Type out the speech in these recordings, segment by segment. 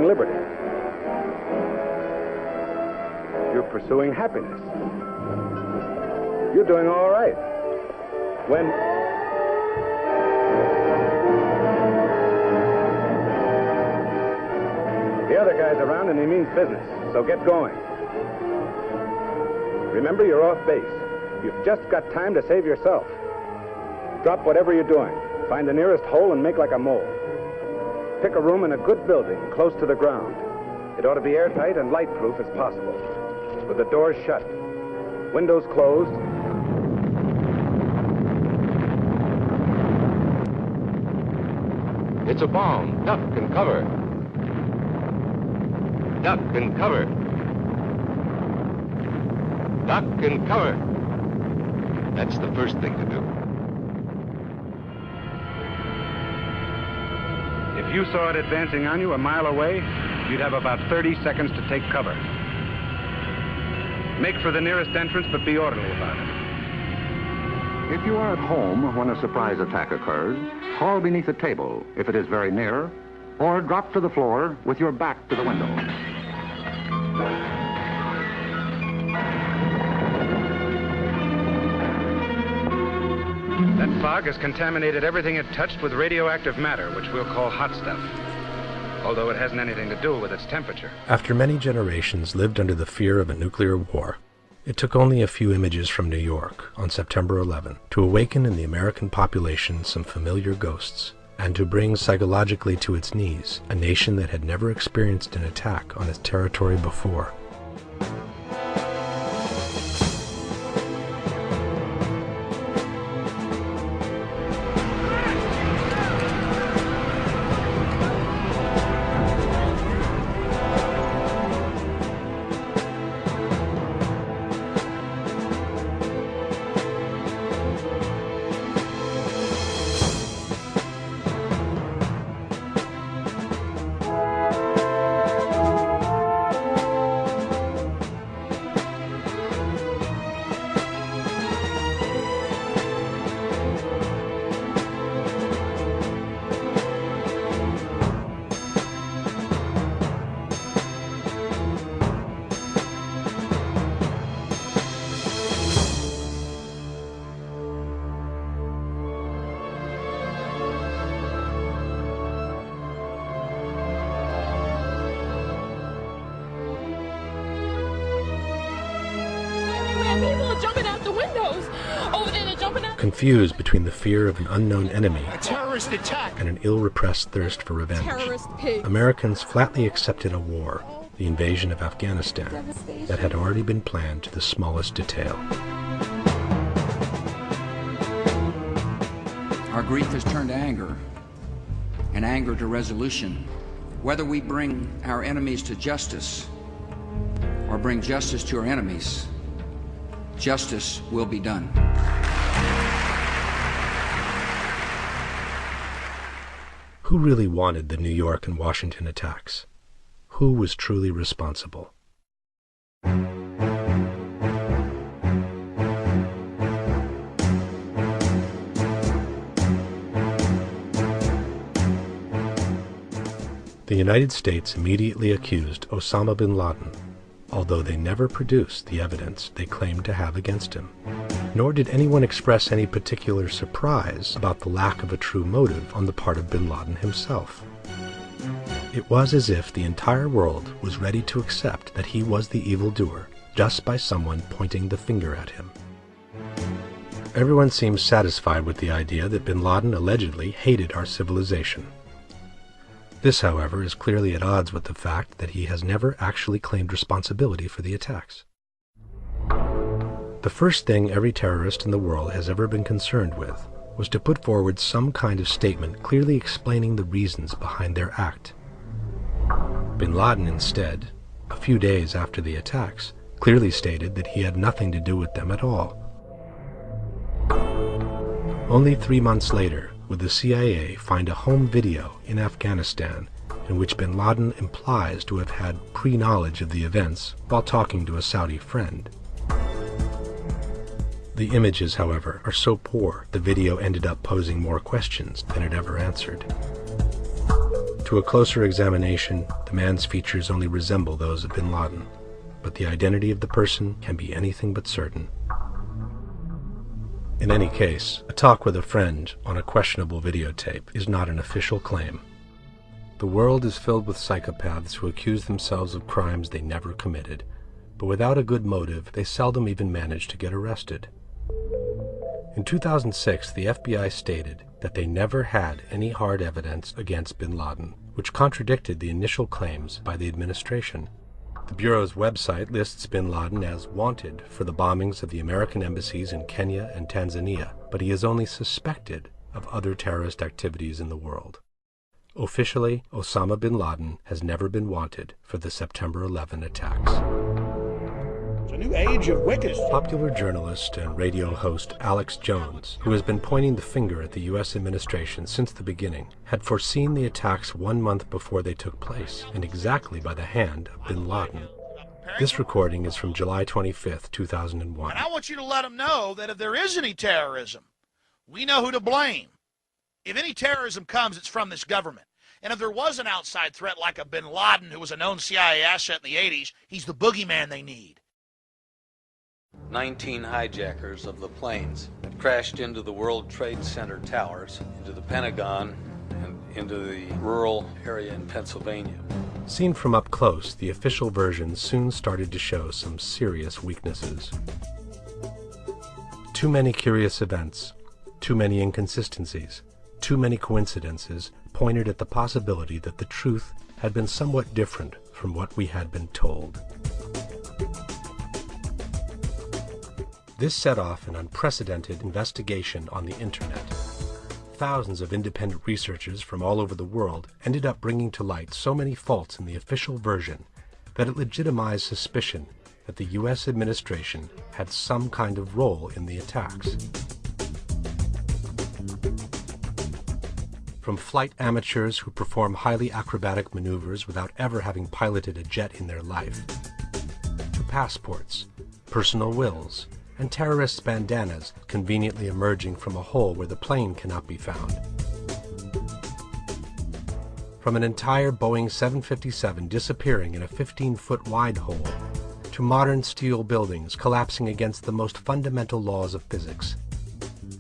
liberty. You're pursuing happiness. You're doing all right. When the other guy's around and he means business, so get going. Remember, you're off base. You've just got time to save yourself. Drop whatever you're doing. Find the nearest hole and make like a mole. Pick a room in a good building, close to the ground. It ought to be airtight and light-proof as possible, with the doors shut, windows closed. It's a bomb. Duck and cover. Duck and cover. Duck and cover. That's the first thing to do. If you saw it advancing on you a mile away, you'd have about 30 seconds to take cover. Make for the nearest entrance, but be orderly about it. If you are at home when a surprise attack occurs, crawl beneath a table if it is very near, or drop to the floor with your back to the window. That fog has contaminated everything it touched with radioactive matter, which we'll call hot stuff, although it hasn't anything to do with its temperature. After many generations lived under the fear of a nuclear war, it took only a few images from New York on September 11 to awaken in the American population some familiar ghosts, and to bring psychologically to its knees a nation that had never experienced an attack on its territory before. Confused between the fear of an unknown enemy and an ill-repressed thirst for revenge, Americans flatly accepted a war, the invasion of Afghanistan, that had already been planned to the smallest detail. Our grief has turned to anger, and anger to resolution. Whether we bring our enemies to justice or bring justice to our enemies, justice will be done. Who really wanted the New York and Washington attacks? Who was truly responsible? The United States immediately accused Osama bin Laden, although they never produced the evidence they claimed to have against him. Nor did anyone express any particular surprise about the lack of a true motive on the part of bin Laden himself. It was as if the entire world was ready to accept that he was the evildoer just by someone pointing the finger at him. Everyone seems satisfied with the idea that bin Laden allegedly hated our civilization. This, however, is clearly at odds with the fact that he has never actually claimed responsibility for the attacks. The first thing every terrorist in the world has ever been concerned with was to put forward some kind of statement clearly explaining the reasons behind their act. Bin Laden, instead, a few days after the attacks, clearly stated that he had nothing to do with them at all. Only 3 months later would the CIA find a home video in Afghanistan in which bin Laden implies to have had pre-knowledge of the events while talking to a Saudi friend. The images, however, are so poor the video ended up posing more questions than it ever answered. To a closer examination, the man's features only resemble those of bin Laden, but the identity of the person can be anything but certain. In any case, a talk with a friend on a questionable videotape is not an official claim. The world is filled with psychopaths who accuse themselves of crimes they never committed, but without a good motive, they seldom even manage to get arrested. In 2006, the FBI stated that they never had any hard evidence against bin Laden, which contradicted the initial claims by the administration. The Bureau's website lists bin Laden as wanted for the bombings of the American embassies in Kenya and Tanzania, but he is only suspected of other terrorist activities in the world. Officially, Osama bin Laden has never been wanted for the September 11 attacks. It's a new age of wickedness. Popular journalist and radio host Alex Jones, who has been pointing the finger at the U.S. administration since the beginning, had foreseen the attacks 1 month before they took place, and exactly by the hand of bin Laden. This recording is from July 25th, 2001. And I want you to let them know that if there is any terrorism, we know who to blame. If any terrorism comes, it's from this government. And if there was an outside threat like a bin Laden who was a known CIA asset in the 80s, he's the boogeyman they need. 19 hijackers of the planes that crashed into the World Trade Center towers, into the Pentagon, and into the rural area in Pennsylvania. Seen from up close, the official version soon started to show some serious weaknesses. Too many curious events, too many inconsistencies, too many coincidences pointed at the possibility that the truth had been somewhat different from what we had been told. This set off an unprecedented investigation on the internet. Thousands of independent researchers from all over the world ended up bringing to light so many faults in the official version that it legitimized suspicion that the U.S. administration had some kind of role in the attacks. From flight amateurs who perform highly acrobatic maneuvers without ever having piloted a jet in their life, to passports, personal wills, and terrorists' bandanas conveniently emerging from a hole where the plane cannot be found. From an entire Boeing 757 disappearing in a 15-foot wide hole, to modern steel buildings collapsing against the most fundamental laws of physics,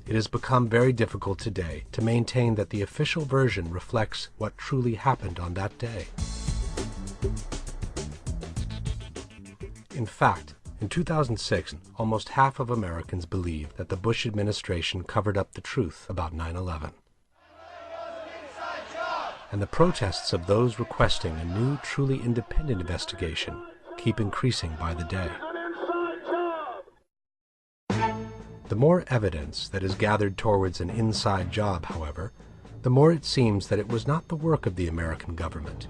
it has become very difficult today to maintain that the official version reflects what truly happened on that day. In fact, in 2006, almost half of Americans believed that the Bush administration covered up the truth about 9/11. And the protests of those requesting a new, truly independent investigation keep increasing by the day. The more evidence that is gathered towards an inside job, however, the more it seems that it was not the work of the American government,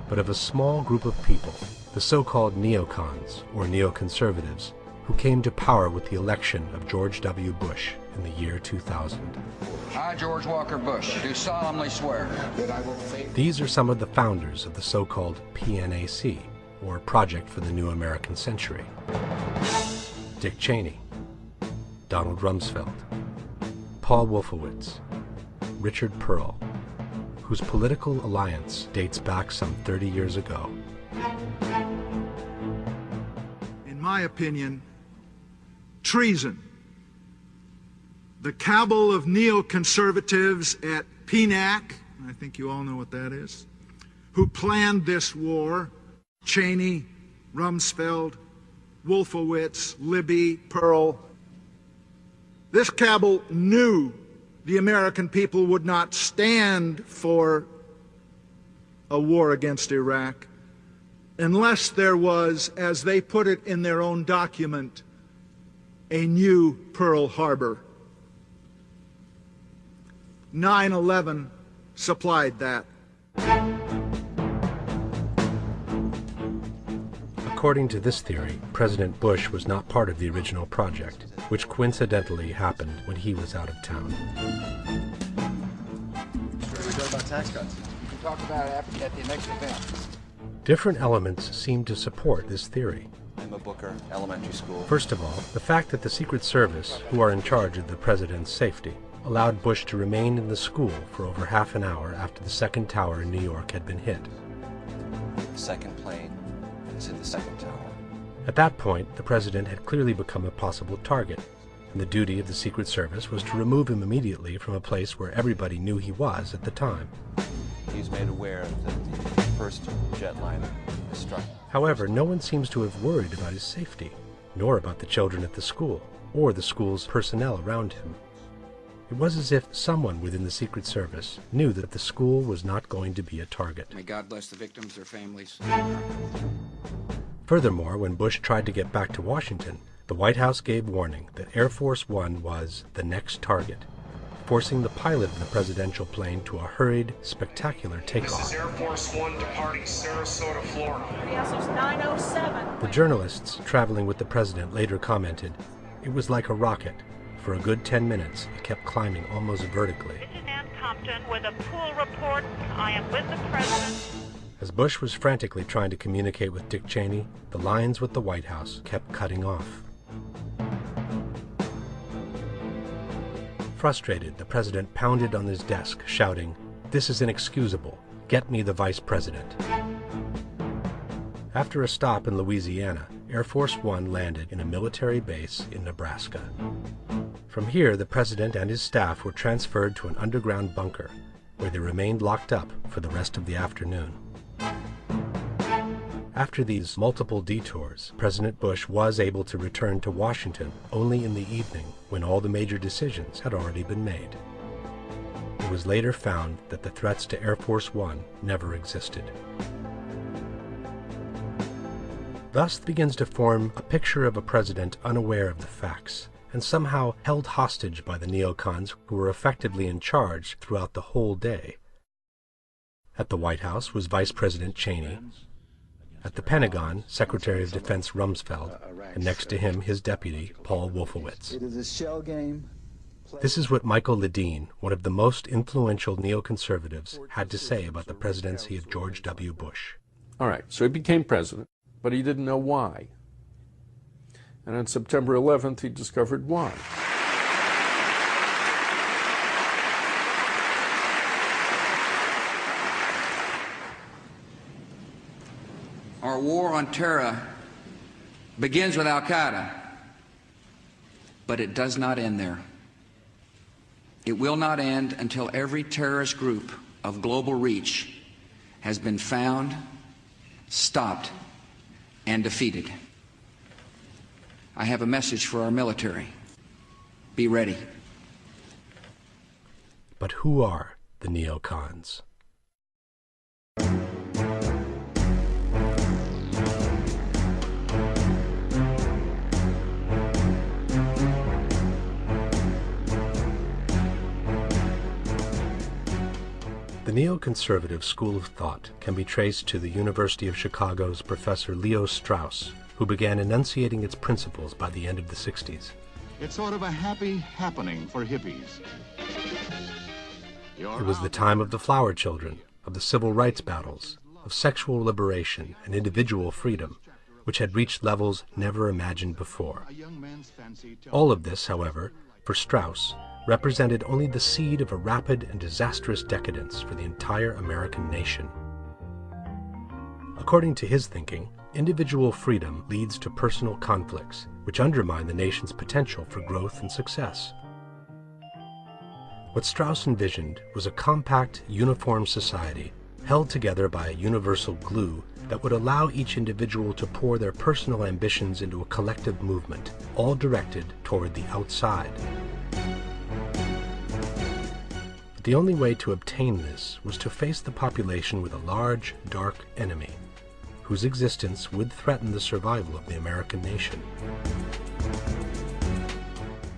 but of a small group of people, the so-called neocons, or neoconservatives, who came to power with the election of George W. Bush in the year 2000. I, George Walker Bush, do solemnly swear that I will faithfully... These are some of the founders of the so-called PNAC, or Project for the New American Century. Dick Cheney, Donald Rumsfeld, Paul Wolfowitz, Richard Pearl, whose political alliance dates back some 30 years ago. In my opinion, treason. The cabal of neoconservatives at PNAC, I think you all know what that is, who planned this war, Cheney, Rumsfeld, Wolfowitz, Libby, Pearl. This cabal knew the American people would not stand for a war against Iraq unless there was, as they put it in their own document, a new Pearl Harbor. 9/11 supplied that. According to this theory, President Bush was not part of the original project, which coincidentally happened when he was out of town. We talk about tax cuts. You can talk about it at the next event. Different elements seem to support this theory. Emma Booker, elementary school. First of all, the fact that the Secret Service, who are in charge of the president's safety, allowed Bush to remain in the school for over half an hour after the second tower in New York had been hit. The second plane has hit the second tower. At that point, the president had clearly become a possible target, and the duty of the Secret Service was to remove him immediately from a place where everybody knew he was at the time. He was made aware that the first jetliner was struck. However, no one seems to have worried about his safety, nor about the children at the school, or the school's personnel around him. It was as if someone within the Secret Service knew that the school was not going to be a target. May God bless the victims, their families. Furthermore, when Bush tried to get back to Washington, the White House gave warning that Air Force One was the next target, forcing the pilot of the presidential plane to a hurried, spectacular takeoff. This is Air Force One departing Sarasota, Florida. Yes, it's 9:07. The journalists traveling with the president later commented, "It was like a rocket. For a good 10 minutes, it kept climbing almost vertically." This is Ann Compton with a pool report. I am with the president. As Bush was frantically trying to communicate with Dick Cheney, the lines with the White House kept cutting off. Frustrated, the president pounded on his desk, shouting, "This is inexcusable. Get me the vice president." After a stop in Louisiana, Air Force One landed in a military base in Nebraska. From here, the president and his staff were transferred to an underground bunker, where they remained locked up for the rest of the afternoon. After these multiple detours, President Bush was able to return to Washington only in the evening, when all the major decisions had already been made. It was later found that the threats to Air Force One never existed. Thus begins to form a picture of a president unaware of the facts, and somehow held hostage by the neocons who were effectively in charge throughout the whole day. At the White House was Vice President Cheney. At the Pentagon, Secretary of Defense Rumsfeld, and next to him his deputy, Paul Wolfowitz. It is a shell game. This is what Michael Ledeen, one of the most influential neoconservatives, had to say about the presidency of George W. Bush. All right, so he became president, but he didn't know why. And on September 11th, he discovered why. Our war on terror begins with Al-Qaeda, but it does not end there. It will not end until every terrorist group of global reach has been found, stopped, and defeated. I have a message for our military. Be ready. But who are the neocons? The neoconservative school of thought can be traced to the University of Chicago's Professor Leo Strauss, who began enunciating its principles by the end of the 60s. It's sort of a happy happening for hippies. It was the time of the flower children, of the civil rights battles, of sexual liberation and individual freedom, which had reached levels never imagined before. All of this, however, for Strauss, represented only the seed of a rapid and disastrous decadence for the entire American nation. According to his thinking, individual freedom leads to personal conflicts, which undermine the nation's potential for growth and success. What Strauss envisioned was a compact, uniform society held together by a universal glue that would allow each individual to pour their personal ambitions into a collective movement, all directed toward the outside. But the only way to obtain this was to face the population with a large, dark enemy, whose existence would threaten the survival of the American nation.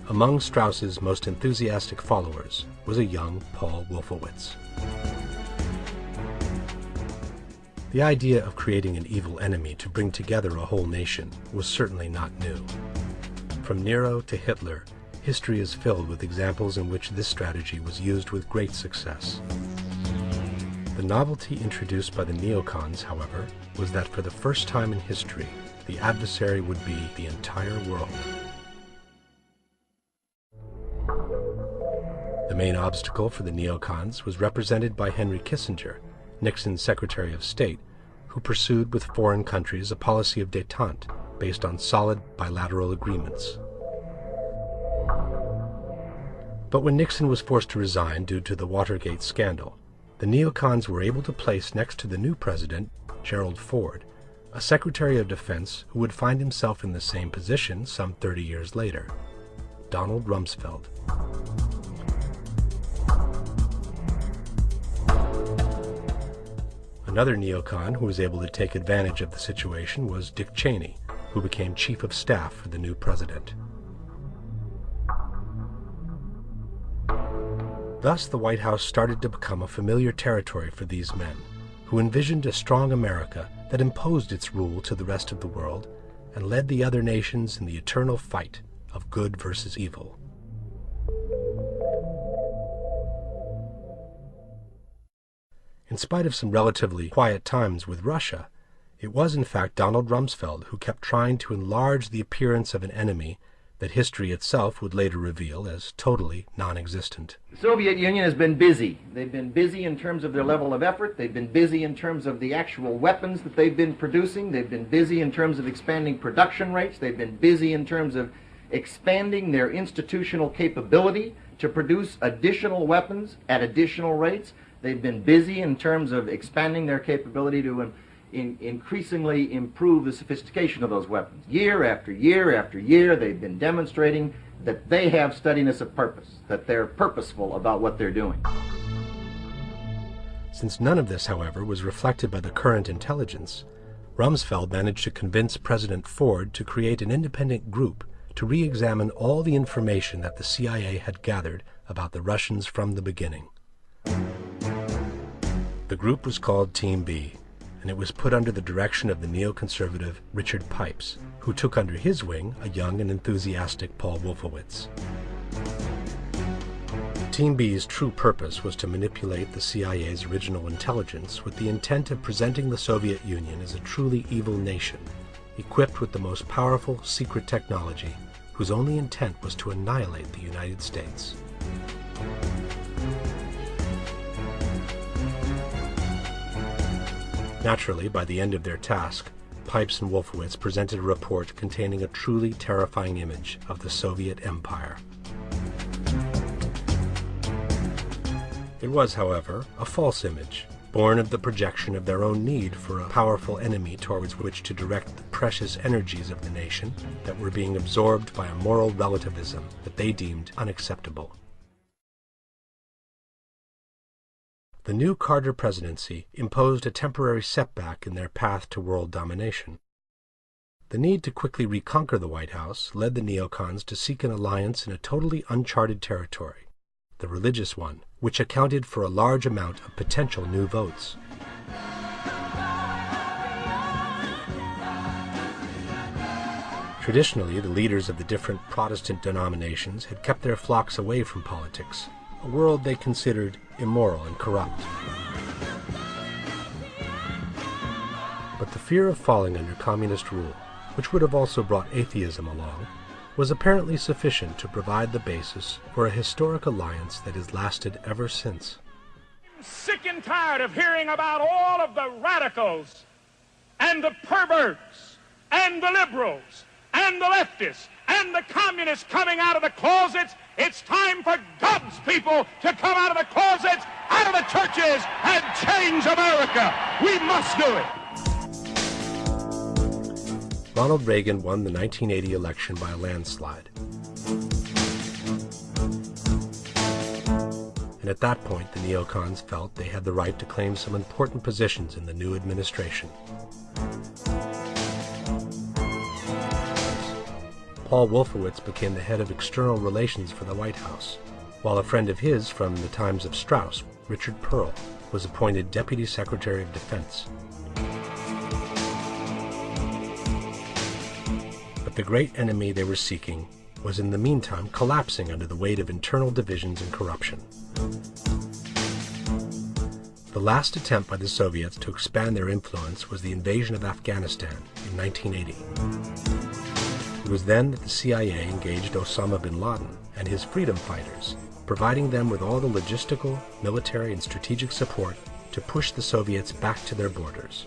Among Strauss's most enthusiastic followers was a young Paul Wolfowitz. The idea of creating an evil enemy to bring together a whole nation was certainly not new. From Nero to Hitler, history is filled with examples in which this strategy was used with great success. The novelty introduced by the neocons, however, was that for the first time in history, the adversary would be the entire world. The main obstacle for the neocons was represented by Henry Kissinger, Nixon's Secretary of State, who pursued with foreign countries a policy of détente based on solid bilateral agreements. But when Nixon was forced to resign due to the Watergate scandal, the neocons were able to place next to the new president, Gerald Ford, a Secretary of Defense who would find himself in the same position some 30 years later, Donald Rumsfeld. Another neocon who was able to take advantage of the situation was Dick Cheney, who became Chief of Staff for the new president. Thus, the White House started to become a familiar territory for these men, who envisioned a strong America that imposed its rule to the rest of the world and led the other nations in the eternal fight of good versus evil. In spite of some relatively quiet times with Russia, it was in fact Donald Rumsfeld who kept trying to enlarge the appearance of an enemy that history itself would later reveal as totally non-existent. The Soviet Union has been busy. They've been busy in terms of their level of effort. They've been busy in terms of the actual weapons that they've been producing. They've been busy in terms of expanding production rates. They've been busy in terms of expanding their institutional capability to produce additional weapons at additional rates. They've been busy in terms of expanding their capability to increasingly improve the sophistication of those weapons. Year after year after year, they've been demonstrating that they have steadiness of purpose, that they're purposeful about what they're doing. Since none of this, however, was reflected by the current intelligence, Rumsfeld managed to convince President Ford to create an independent group to re-examine all the information that the CIA had gathered about the Russians from the beginning. The group was called Team B, and it was put under the direction of the neoconservative Richard Pipes, who took under his wing a young and enthusiastic Paul Wolfowitz. Team B's true purpose was to manipulate the CIA's original intelligence with the intent of presenting the Soviet Union as a truly evil nation, equipped with the most powerful secret technology, whose only intent was to annihilate the United States. Naturally, by the end of their task, Pipes and Wolfowitz presented a report containing a truly terrifying image of the Soviet Empire. It was, however, a false image, born of the projection of their own need for a powerful enemy towards which to direct the precious energies of the nation that were being absorbed by a moral relativism that they deemed unacceptable. The new Carter presidency imposed a temporary setback in their path to world domination. The need to quickly reconquer the White House led the neocons to seek an alliance in a totally uncharted territory, the religious one, which accounted for a large amount of potential new votes. Traditionally, the leaders of the different Protestant denominations had kept their flocks away from politics, a world they considered immoral and corrupt. But the fear of falling under communist rule, which would have also brought atheism along, was apparently sufficient to provide the basis for a historic alliance that has lasted ever since. I'm sick and tired of hearing about all of the radicals and the perverts and the liberals and the leftists and the communists coming out of the closets. It's time for God's people to come out of the closets, out of the churches, and change America. We must do it. Ronald Reagan won the 1980 election by a landslide. And at that point, the neocons felt they had the right to claim some important positions in the new administration. Paul Wolfowitz became the head of external relations for the White House, while a friend of his from the times of Strauss, Richard Pearl, was appointed Deputy Secretary of Defense. But the great enemy they were seeking was in the meantime collapsing under the weight of internal divisions and corruption. The last attempt by the Soviets to expand their influence was the invasion of Afghanistan in 1980. It was then that the CIA engaged Osama bin Laden and his freedom fighters providing them with all the logistical, military, and strategic support to push the Soviets back to their borders.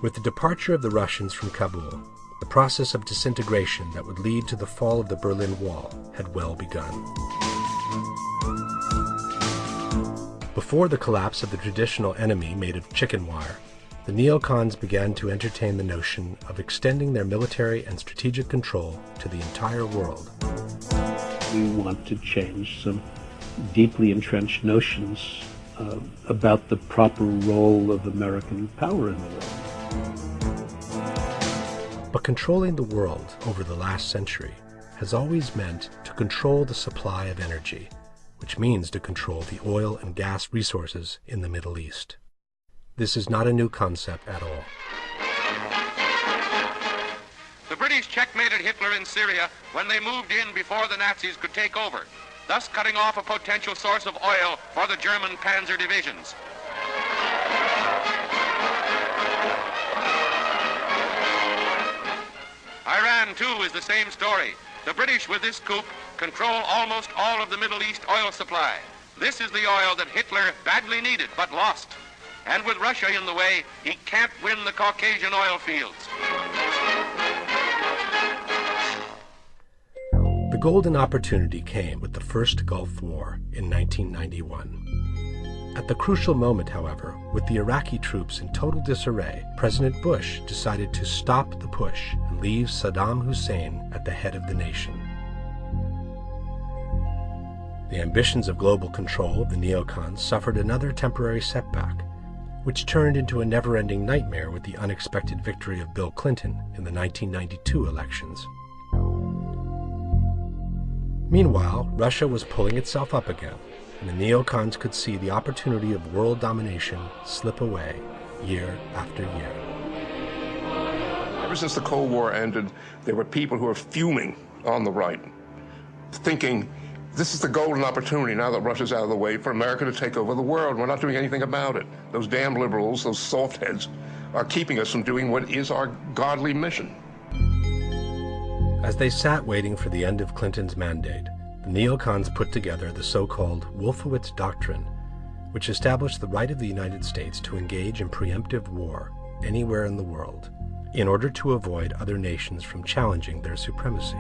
With the departure of the Russians from Kabul, the process of disintegration that would lead to the fall of the Berlin Wall had well begun. Before the collapse of the traditional enemy made of chicken wire, the neocons began to entertain the notion of extending their military and strategic control to the entire world. We want to change some deeply entrenched notions about the proper role of American power in the world. But controlling the world over the last century has always meant to control the supply of energy, which means to control the oil and gas resources in the Middle East. This is not a new concept at all. The British checkmated Hitler in Syria when they moved in before the Nazis could take over, thus cutting off a potential source of oil for the German panzer divisions. Iran, too, is the same story. The British, with this coup, control almost all of the Middle East oil supply. This is the oil that Hitler badly needed but lost. And with Russia in the way, he can't win the Caucasian oil fields. The golden opportunity came with the first Gulf War in 1991. At the crucial moment, however, with the Iraqi troops in total disarray, President Bush decided to stop the push and leave Saddam Hussein at the head of the nation. The ambitions of global control of the neocons suffered another temporary setback, which turned into a never-ending nightmare with the unexpected victory of Bill Clinton in the 1992 elections. Meanwhile, Russia was pulling itself up again, and the neocons could see the opportunity of world domination slip away year after year. Ever since the Cold War ended, there were people who were fuming on the right, thinking, this is the golden opportunity now that Russia's out of the way for America to take over the world. We're not doing anything about it. Those damn liberals, those soft heads, are keeping us from doing what is our godly mission. As they sat waiting for the end of Clinton's mandate, the neocons put together the so-called Wolfowitz Doctrine, which established the right of the United States to engage in preemptive war anywhere in the world in order to avoid other nations from challenging their supremacy.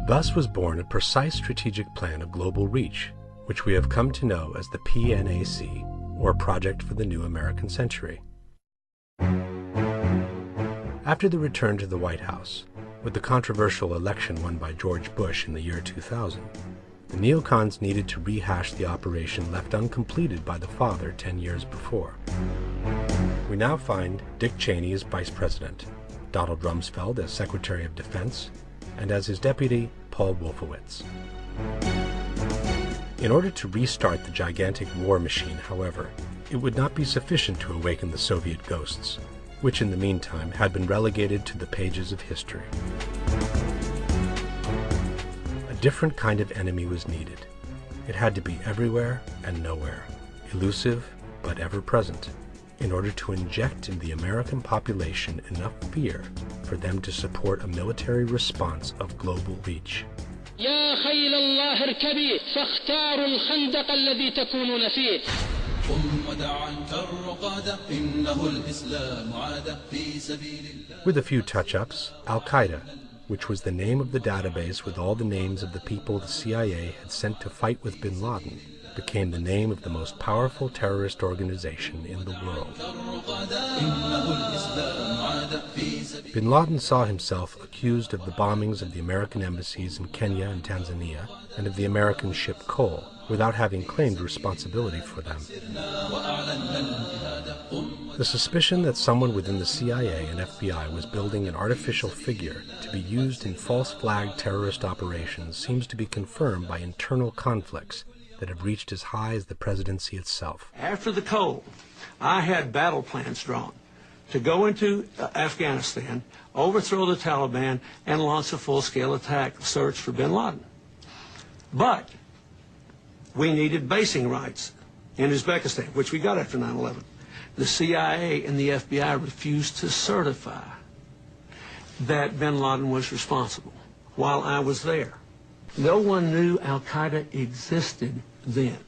Thus was born a precise strategic plan of global reach, which we have come to know as the PNAC, or Project for the New American Century. After the return to the White House, with the controversial election won by George Bush in the year 2000, the neocons needed to rehash the operation left uncompleted by the father 10 years before. We now find Dick Cheney as Vice President, Donald Rumsfeld as Secretary of Defense, and as his deputy, Paul Wolfowitz. In order to restart the gigantic war machine, however, it would not be sufficient to awaken the Soviet ghosts, which in the meantime had been relegated to the pages of history. A different kind of enemy was needed. It had to be everywhere and nowhere, elusive but ever present, in order to inject in the American population enough fear for them to support a military response of global reach. يا خيل الله اركبي فاختاروا الخندق الذي تكونون فيه. With a few touch-ups, Al-Qaeda, which was the name of the database with all the names of the people the CIA had sent to fight with bin Laden, became the name of the most powerful terrorist organization in the world. Bin Laden saw himself accused of the bombings of the American embassies in Kenya and Tanzania and of the American ship Cole, without having claimed responsibility for them. The suspicion that someone within the CIA and FBI was building an artificial figure to be used in false flag terrorist operations seems to be confirmed by internal conflicts that have reached as high as the presidency itself. After the cold, I had battle plans drawn to go into Afghanistan, overthrow the Taliban, and launch a full-scale attack search for bin Laden. But we needed basing rights in Uzbekistan, which we got after 9/11. The CIA and the FBI refused to certify that bin Laden was responsible while I was there. No one knew Al-Qaeda existed then.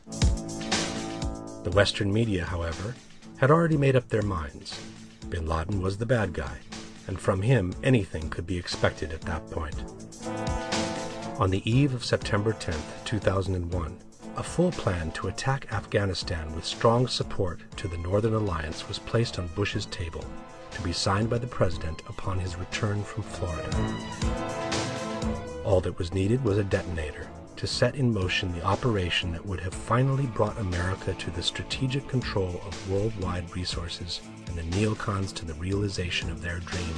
The Western media, however, had already made up their minds. Bin Laden was the bad guy, and from him anything could be expected at that point. On the eve of September 10, 2001, a full plan to attack Afghanistan with strong support to the Northern Alliance was placed on Bush's table, to be signed by the president upon his return from Florida. All that was needed was a detonator to set in motion the operation that would have finally brought America to the strategic control of worldwide resources and the neocons to the realization of their dream.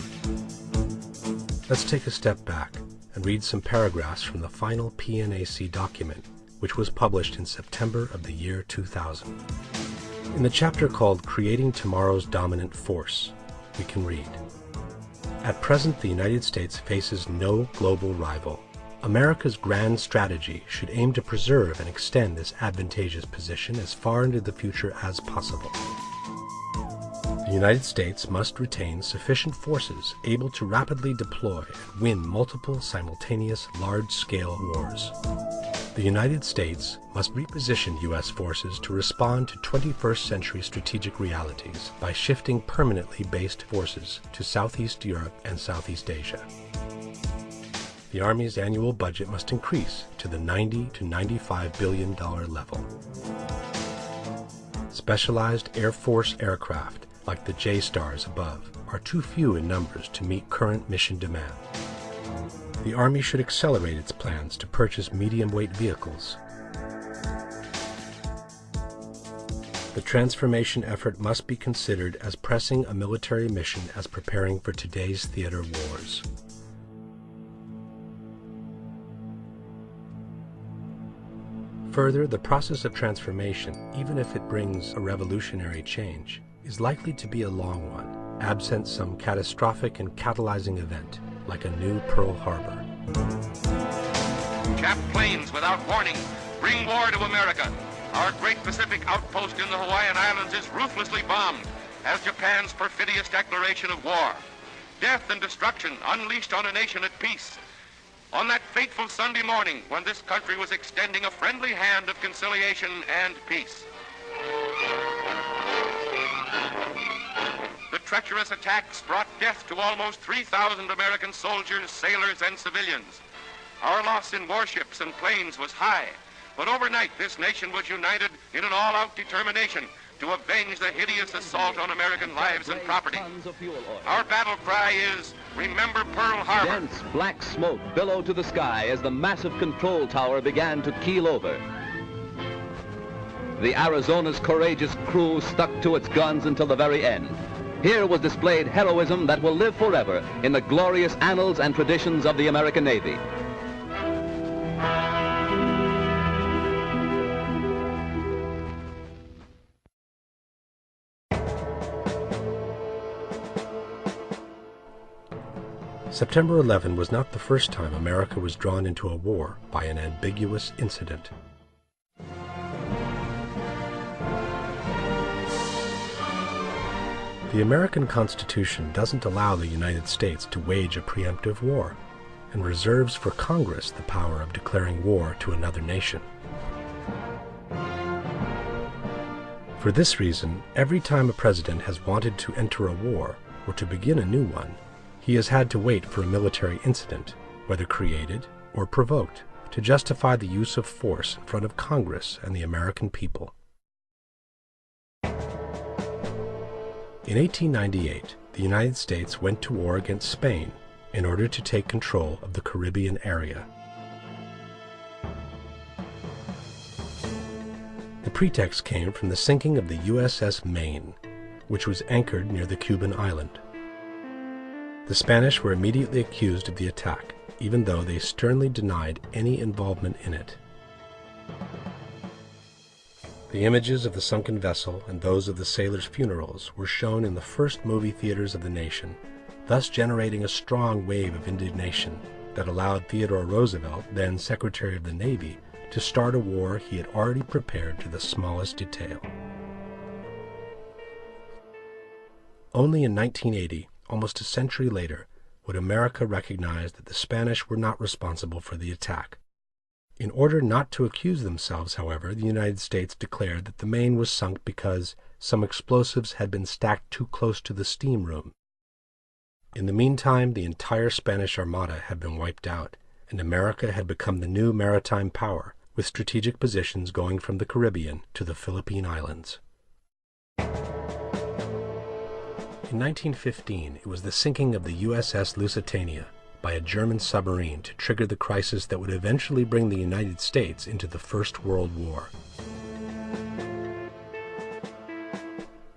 Let's take a step back and read some paragraphs from the final PNAC document, which was published in September of the year 2000. In the chapter called Creating Tomorrow's Dominant Force, we can read, "At present, the United States faces no global rival. America's grand strategy should aim to preserve and extend this advantageous position as far into the future as possible. The United States must retain sufficient forces able to rapidly deploy and win multiple simultaneous large-scale wars. The United States must reposition U.S. forces to respond to 21st century strategic realities by shifting permanently based forces to Southeast Europe and Southeast Asia. The Army's annual budget must increase to the $90 to $95 billion level. Specialized Air Force aircraft, like the J-Stars above, are too few in numbers to meet current mission demand. The Army should accelerate its plans to purchase medium-weight vehicles. The transformation effort must be considered as pressing a military mission as preparing for today's theater wars. Further, the process of transformation, even if it brings a revolutionary change, is likely to be a long one, absent some catastrophic and catalyzing event, like a new Pearl Harbor. Jap planes without warning bring war to America. Our great Pacific outpost in the Hawaiian Islands is ruthlessly bombed as Japan's perfidious declaration of war. Death and destruction unleashed on a nation at peace. On that fateful Sunday morning when this country was extending a friendly hand of conciliation and peace. The treacherous attacks brought death to almost 3,000 American soldiers, sailors, and civilians. Our loss in warships and planes was high, but overnight this nation was united in an all-out determination to avenge the hideous assault on American lives and property. Our battle cry is, remember Pearl Harbor. Dense black smoke billowed to the sky as the massive control tower began to keel over. The Arizona's courageous crew stuck to its guns until the very end. Here was displayed heroism that will live forever in the glorious annals and traditions of the American Navy. September 11 was not the first time America was drawn into a war by an ambiguous incident. The American Constitution doesn't allow the United States to wage a preemptive war, and reserves for Congress the power of declaring war to another nation. For this reason, every time a president has wanted to enter a war or to begin a new one, he has had to wait for a military incident, whether created or provoked, to justify the use of force in front of Congress and the American people. In 1898, the United States went to war against Spain in order to take control of the Caribbean area. The pretext came from the sinking of the USS Maine, which was anchored near the Cuban island. The Spanish were immediately accused of the attack, even though they sternly denied any involvement in it. The images of the sunken vessel and those of the sailors' funerals were shown in the first movie theaters of the nation, thus generating a strong wave of indignation that allowed Theodore Roosevelt, then Secretary of the Navy, to start a war he had already prepared to the smallest detail. Only in 1980, almost a century later, would America recognize that the Spanish were not responsible for the attack. In order not to accuse themselves, however, the United States declared that the Maine was sunk because some explosives had been stacked too close to the steam room. In the meantime, the entire Spanish Armada had been wiped out, and America had become the new maritime power, with strategic positions going from the Caribbean to the Philippine Islands. In 1915, it was the sinking of the USS Lusitania by a German submarine to trigger the crisis that would eventually bring the United States into the First World War.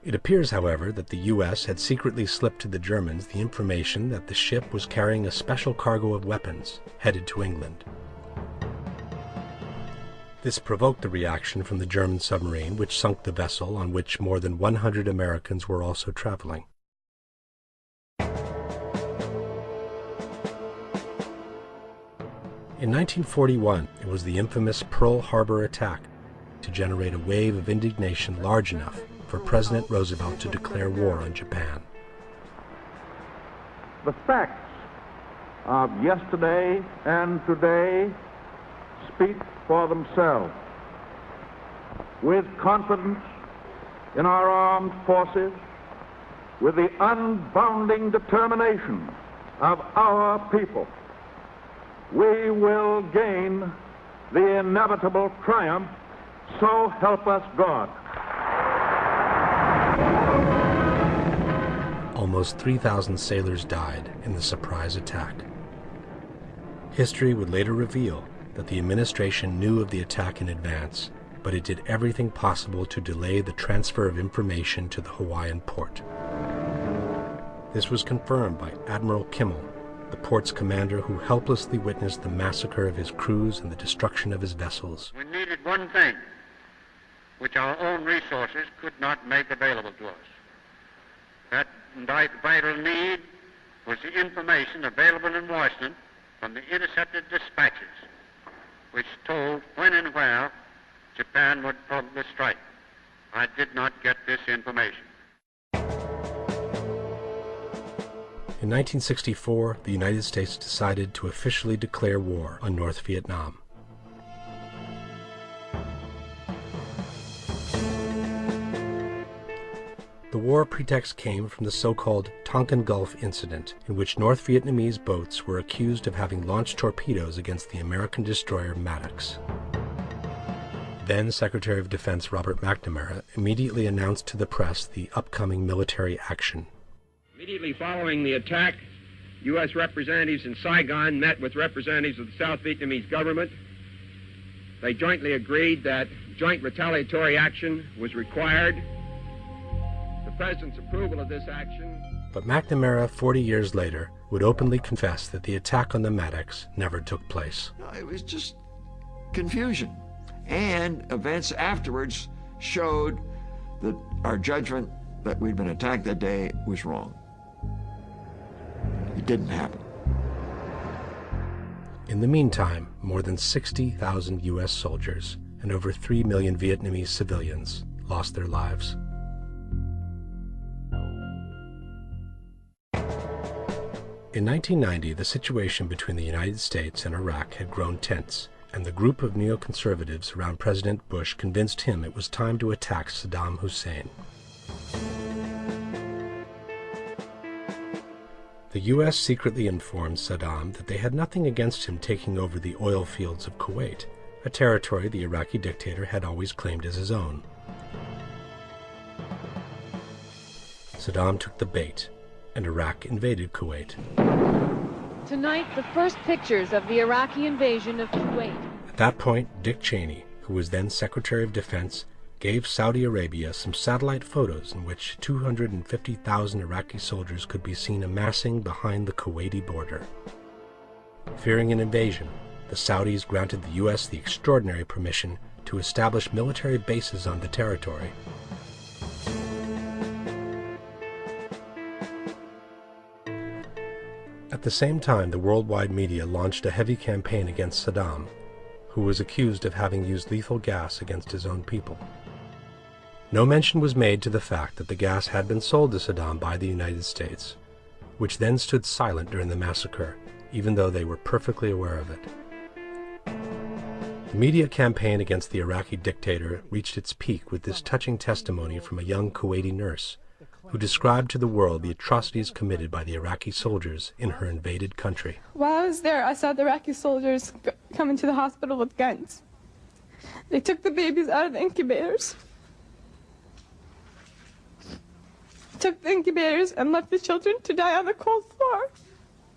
It appears, however, that the U.S. had secretly slipped to the Germans the information that the ship was carrying a special cargo of weapons headed to England. This provoked the reaction from the German submarine, which sunk the vessel on which more than 100 Americans were also traveling. In 1941, it was the infamous Pearl Harbor attack to generate a wave of indignation large enough for President Roosevelt to declare war on Japan. The facts of yesterday and today speak for themselves. With confidence in our armed forces, with the unbounding determination of our people, we will gain the inevitable triumph, so help us God. Almost 3,000 sailors died in the surprise attack. History would later reveal that the administration knew of the attack in advance, but it did everything possible to delay the transfer of information to the Hawaiian port. This was confirmed by Admiral Kimmel, the port's commander who helplessly witnessed the massacre of his crews and the destruction of his vessels. We needed one thing, which our own resources could not make available to us. That vital need was the information available in Washington from the intercepted dispatches, which told when and where Japan would probably strike. I did not get this information. In 1964, the United States decided to officially declare war on North Vietnam. The war pretext came from the so-called Tonkin Gulf incident, in which North Vietnamese boats were accused of having launched torpedoes against the American destroyer Maddox. Then Secretary of Defense Robert McNamara immediately announced to the press the upcoming military action. Immediately following the attack, U.S. representatives in Saigon met with representatives of the South Vietnamese government. They jointly agreed that joint retaliatory action was required. The President's approval of this action. But McNamara, 40 years later, would openly confess that the attack on the Maddox never took place. No, it was just confusion. And events afterwards showed that our judgment that we'd been attacked that day was wrong. It didn't happen. In the meantime, more than 60,000 U.S. soldiers and over 3 million Vietnamese civilians lost their lives. In 1990, the situation between the United States and Iraq had grown tense, and the group of neoconservatives around President Bush convinced him it was time to attack Saddam Hussein. The U.S. secretly informed Saddam that they had nothing against him taking over the oil fields of Kuwait, a territory the Iraqi dictator had always claimed as his own. Saddam took the bait, and Iraq invaded Kuwait. Tonight, the first pictures of the Iraqi invasion of Kuwait. At that point, Dick Cheney, who was then Secretary of Defense, gave Saudi Arabia some satellite photos in which 250,000 Iraqi soldiers could be seen amassing behind the Kuwaiti border. Fearing an invasion, the Saudis granted the U.S. the extraordinary permission to establish military bases on the territory. At the same time, the worldwide media launched a heavy campaign against Saddam, who was accused of having used lethal gas against his own people. No mention was made to the fact that the gas had been sold to Saddam by the United States, which then stood silent during the massacre, even though they were perfectly aware of it. The media campaign against the Iraqi dictator reached its peak with this touching testimony from a young Kuwaiti nurse who described to the world the atrocities committed by the Iraqi soldiers in her invaded country. While I was there, I saw the Iraqi soldiers come into the hospital with guns. They took the babies out of the incubators, took the incubators, and left the children to die on the cold floor.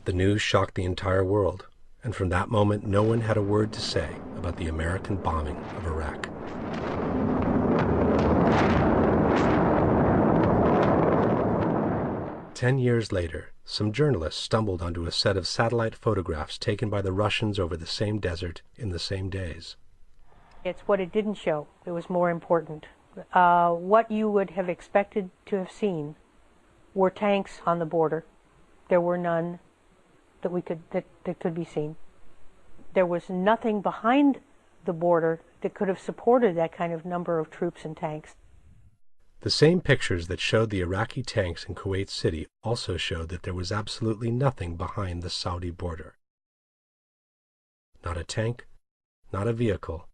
The news shocked the entire world, and from that moment no one had a word to say about the American bombing of Iraq. Ten years later, some journalists stumbled onto a set of satellite photographs taken by the Russians over the same desert in the same days. It's what it didn't show that was more important. What you would have expected to have seen were tanks on the border. There were none that could be seen. There was nothing behind the border that could have supported that kind of number of troops and tanks. The same pictures that showed the Iraqi tanks in Kuwait City also showed that there was absolutely nothing behind the Saudi border. Not a tank, not a vehicle,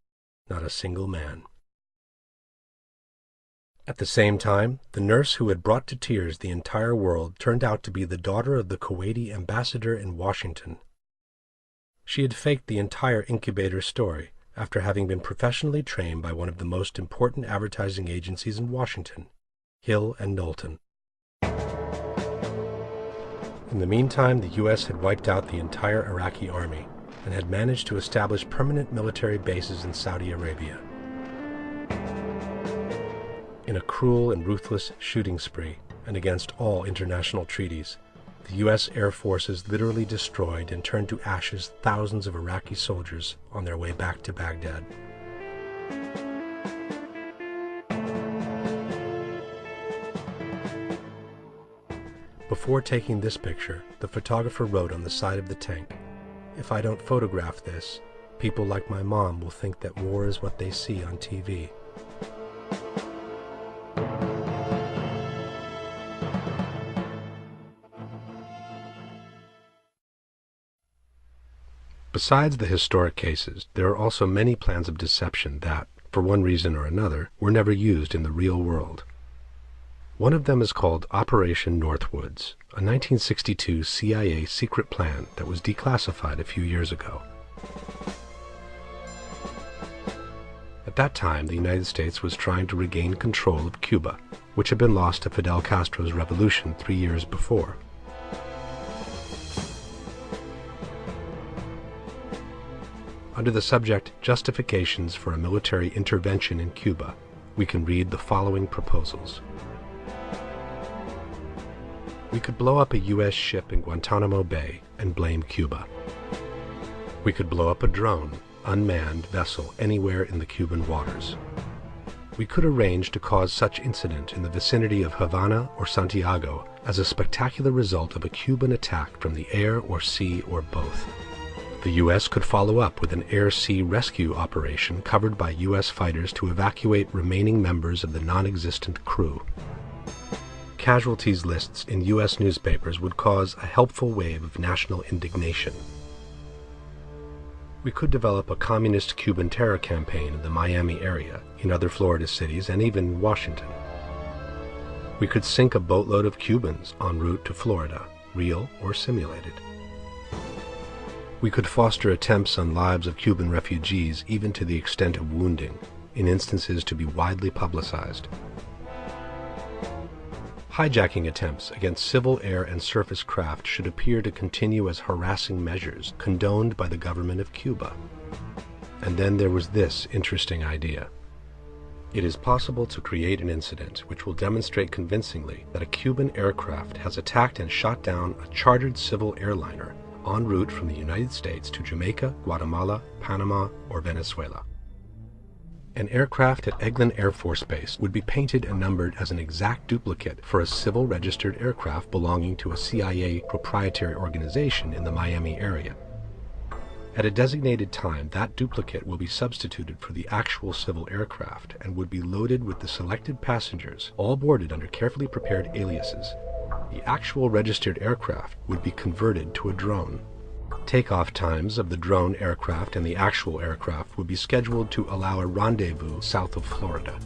not a single man. At the same time, the nurse who had brought to tears the entire world turned out to be the daughter of the Kuwaiti ambassador in Washington. She had faked the entire incubator story after having been professionally trained by one of the most important advertising agencies in Washington, Hill and Knowlton. In the meantime, the U.S. had wiped out the entire Iraqi army and had managed to establish permanent military bases in Saudi Arabia. In a cruel and ruthless shooting spree, and against all international treaties, the U.S. Air Forces literally destroyed and turned to ashes thousands of Iraqi soldiers on their way back to Baghdad. Before taking this picture, the photographer wrote on the side of the tank, "If I don't photograph this, people like my mom will think that war is what they see on TV." Besides the historic cases, there are also many plans of deception that, for one reason or another, were never used in the real world. One of them is called Operation Northwoods, a 1962 CIA secret plan that was declassified a few years ago. At that time, the United States was trying to regain control of Cuba, which had been lost to Fidel Castro's revolution 3 years before. Under the subject Justifications for a Military Intervention in Cuba, we can read the following proposals. We could blow up a U.S. ship in Guantanamo Bay and blame Cuba. We could blow up a drone, unmanned vessel anywhere in the Cuban waters. We could arrange to cause such incident in the vicinity of Havana or Santiago as a spectacular result of a Cuban attack from the air or sea or both. The U.S. could follow up with an air-sea rescue operation covered by U.S. fighters to evacuate remaining members of the non-existent crew. Casualties lists in U.S. newspapers would cause a helpful wave of national indignation. We could develop a communist Cuban terror campaign in the Miami area, in other Florida cities, and even Washington. We could sink a boatload of Cubans en route to Florida, real or simulated. We could foster attempts on lives of Cuban refugees even to the extent of wounding, in instances to be widely publicized. Hijacking attempts against civil air and surface craft should appear to continue as harassing measures condoned by the government of Cuba. And then there was this interesting idea. It is possible to create an incident which will demonstrate convincingly that a Cuban aircraft has attacked and shot down a chartered civil airliner en route from the United States to Jamaica, Guatemala, Panama, or Venezuela. An aircraft at Eglin Air Force Base would be painted and numbered as an exact duplicate for a civil registered aircraft belonging to a CIA proprietary organization in the Miami area. At a designated time, that duplicate will be substituted for the actual civil aircraft and would be loaded with the selected passengers, all boarded under carefully prepared aliases. The actual registered aircraft would be converted to a drone. Takeoff times of the drone aircraft and the actual aircraft would be scheduled to allow a rendezvous south of Florida.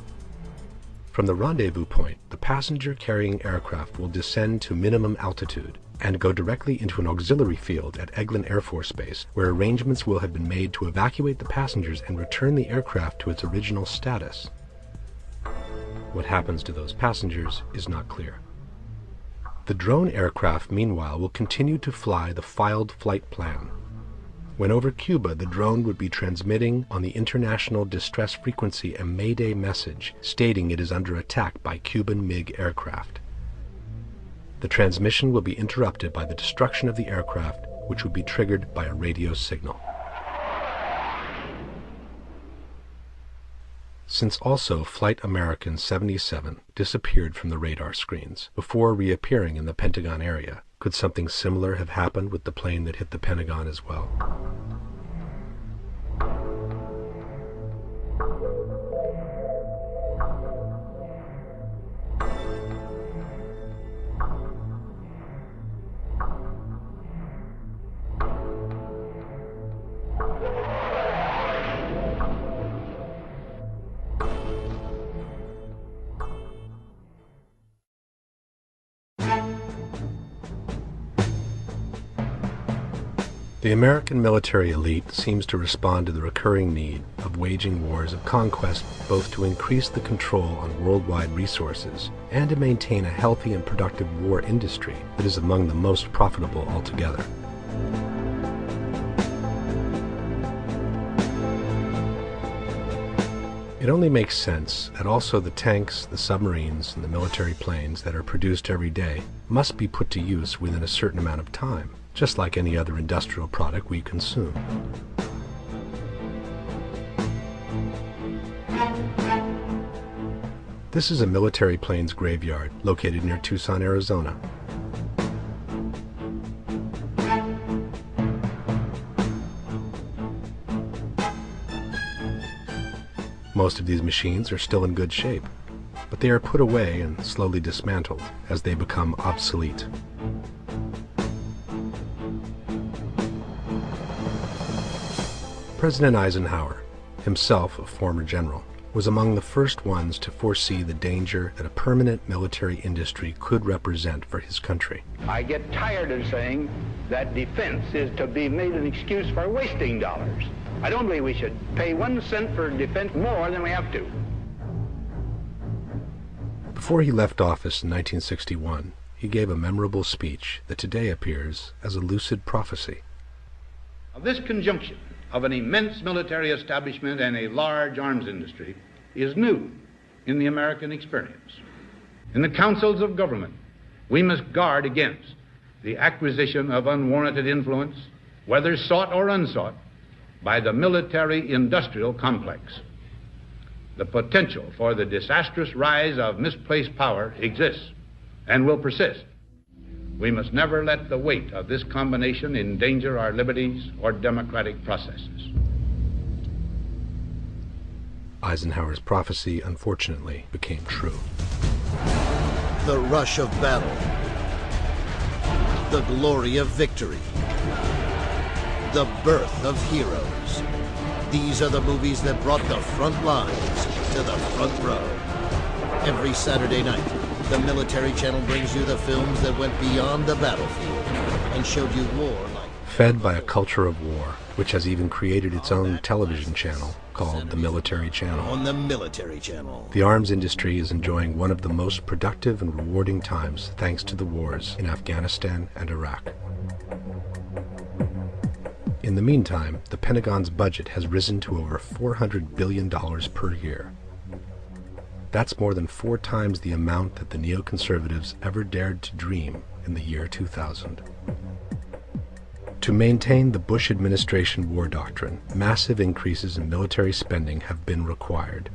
From the rendezvous point, the passenger-carrying aircraft will descend to minimum altitude and go directly into an auxiliary field at Eglin Air Force Base, where arrangements will have been made to evacuate the passengers and return the aircraft to its original status. What happens to those passengers is not clear. The drone aircraft, meanwhile, will continue to fly the filed flight plan. When over Cuba, the drone would be transmitting on the international distress frequency a Mayday message stating it is under attack by Cuban MiG aircraft. The transmission will be interrupted by the destruction of the aircraft, which would be triggered by a radio signal. Since also Flight American 77 disappeared from the radar screens before reappearing in the Pentagon area, could something similar have happened with the plane that hit the Pentagon as well? The American military elite seems to respond to the recurring need of waging wars of conquest, both to increase the control on worldwide resources and to maintain a healthy and productive war industry that is among the most profitable altogether. It only makes sense that also the tanks, the submarines, and the military planes that are produced every day must be put to use within a certain amount of time, just like any other industrial product we consume. This is a military planes graveyard located near Tucson, Arizona. Most of these machines are still in good shape, but they are put away and slowly dismantled as they become obsolete. President Eisenhower, himself a former general, was among the first ones to foresee the danger that a permanent military industry could represent for his country. I get tired of saying that defense is to be made an excuse for wasting dollars. I don't believe we should pay 1 cent for defense more than we have to. Before he left office in 1961, he gave a memorable speech that today appears as a lucid prophecy. Of this conjunction of an immense military establishment and a large arms industry is new in the American experience. In the councils of government, we must guard against the acquisition of unwarranted influence, whether sought or unsought, by the military-industrial complex. The potential for the disastrous rise of misplaced power exists and will persist. We must never let the weight of this combination endanger our liberties or democratic processes. Eisenhower's prophecy, unfortunately, became true. The rush of battle. The glory of victory. The birth of heroes. These are the movies that brought the front lines to the front row. Every Saturday night, the Military Channel brings you the films that went beyond the battlefield and showed you war like... Fed by a culture of war, which has even created its own television channel called the Military Channel. On the Military Channel. The arms industry is enjoying one of the most productive and rewarding times thanks to the wars in Afghanistan and Iraq. In the meantime, the Pentagon's budget has risen to over $400 billion per year. That's more than 4 times the amount that the neoconservatives ever dared to dream in the year 2000. To maintain the Bush administration war doctrine, massive increases in military spending have been required.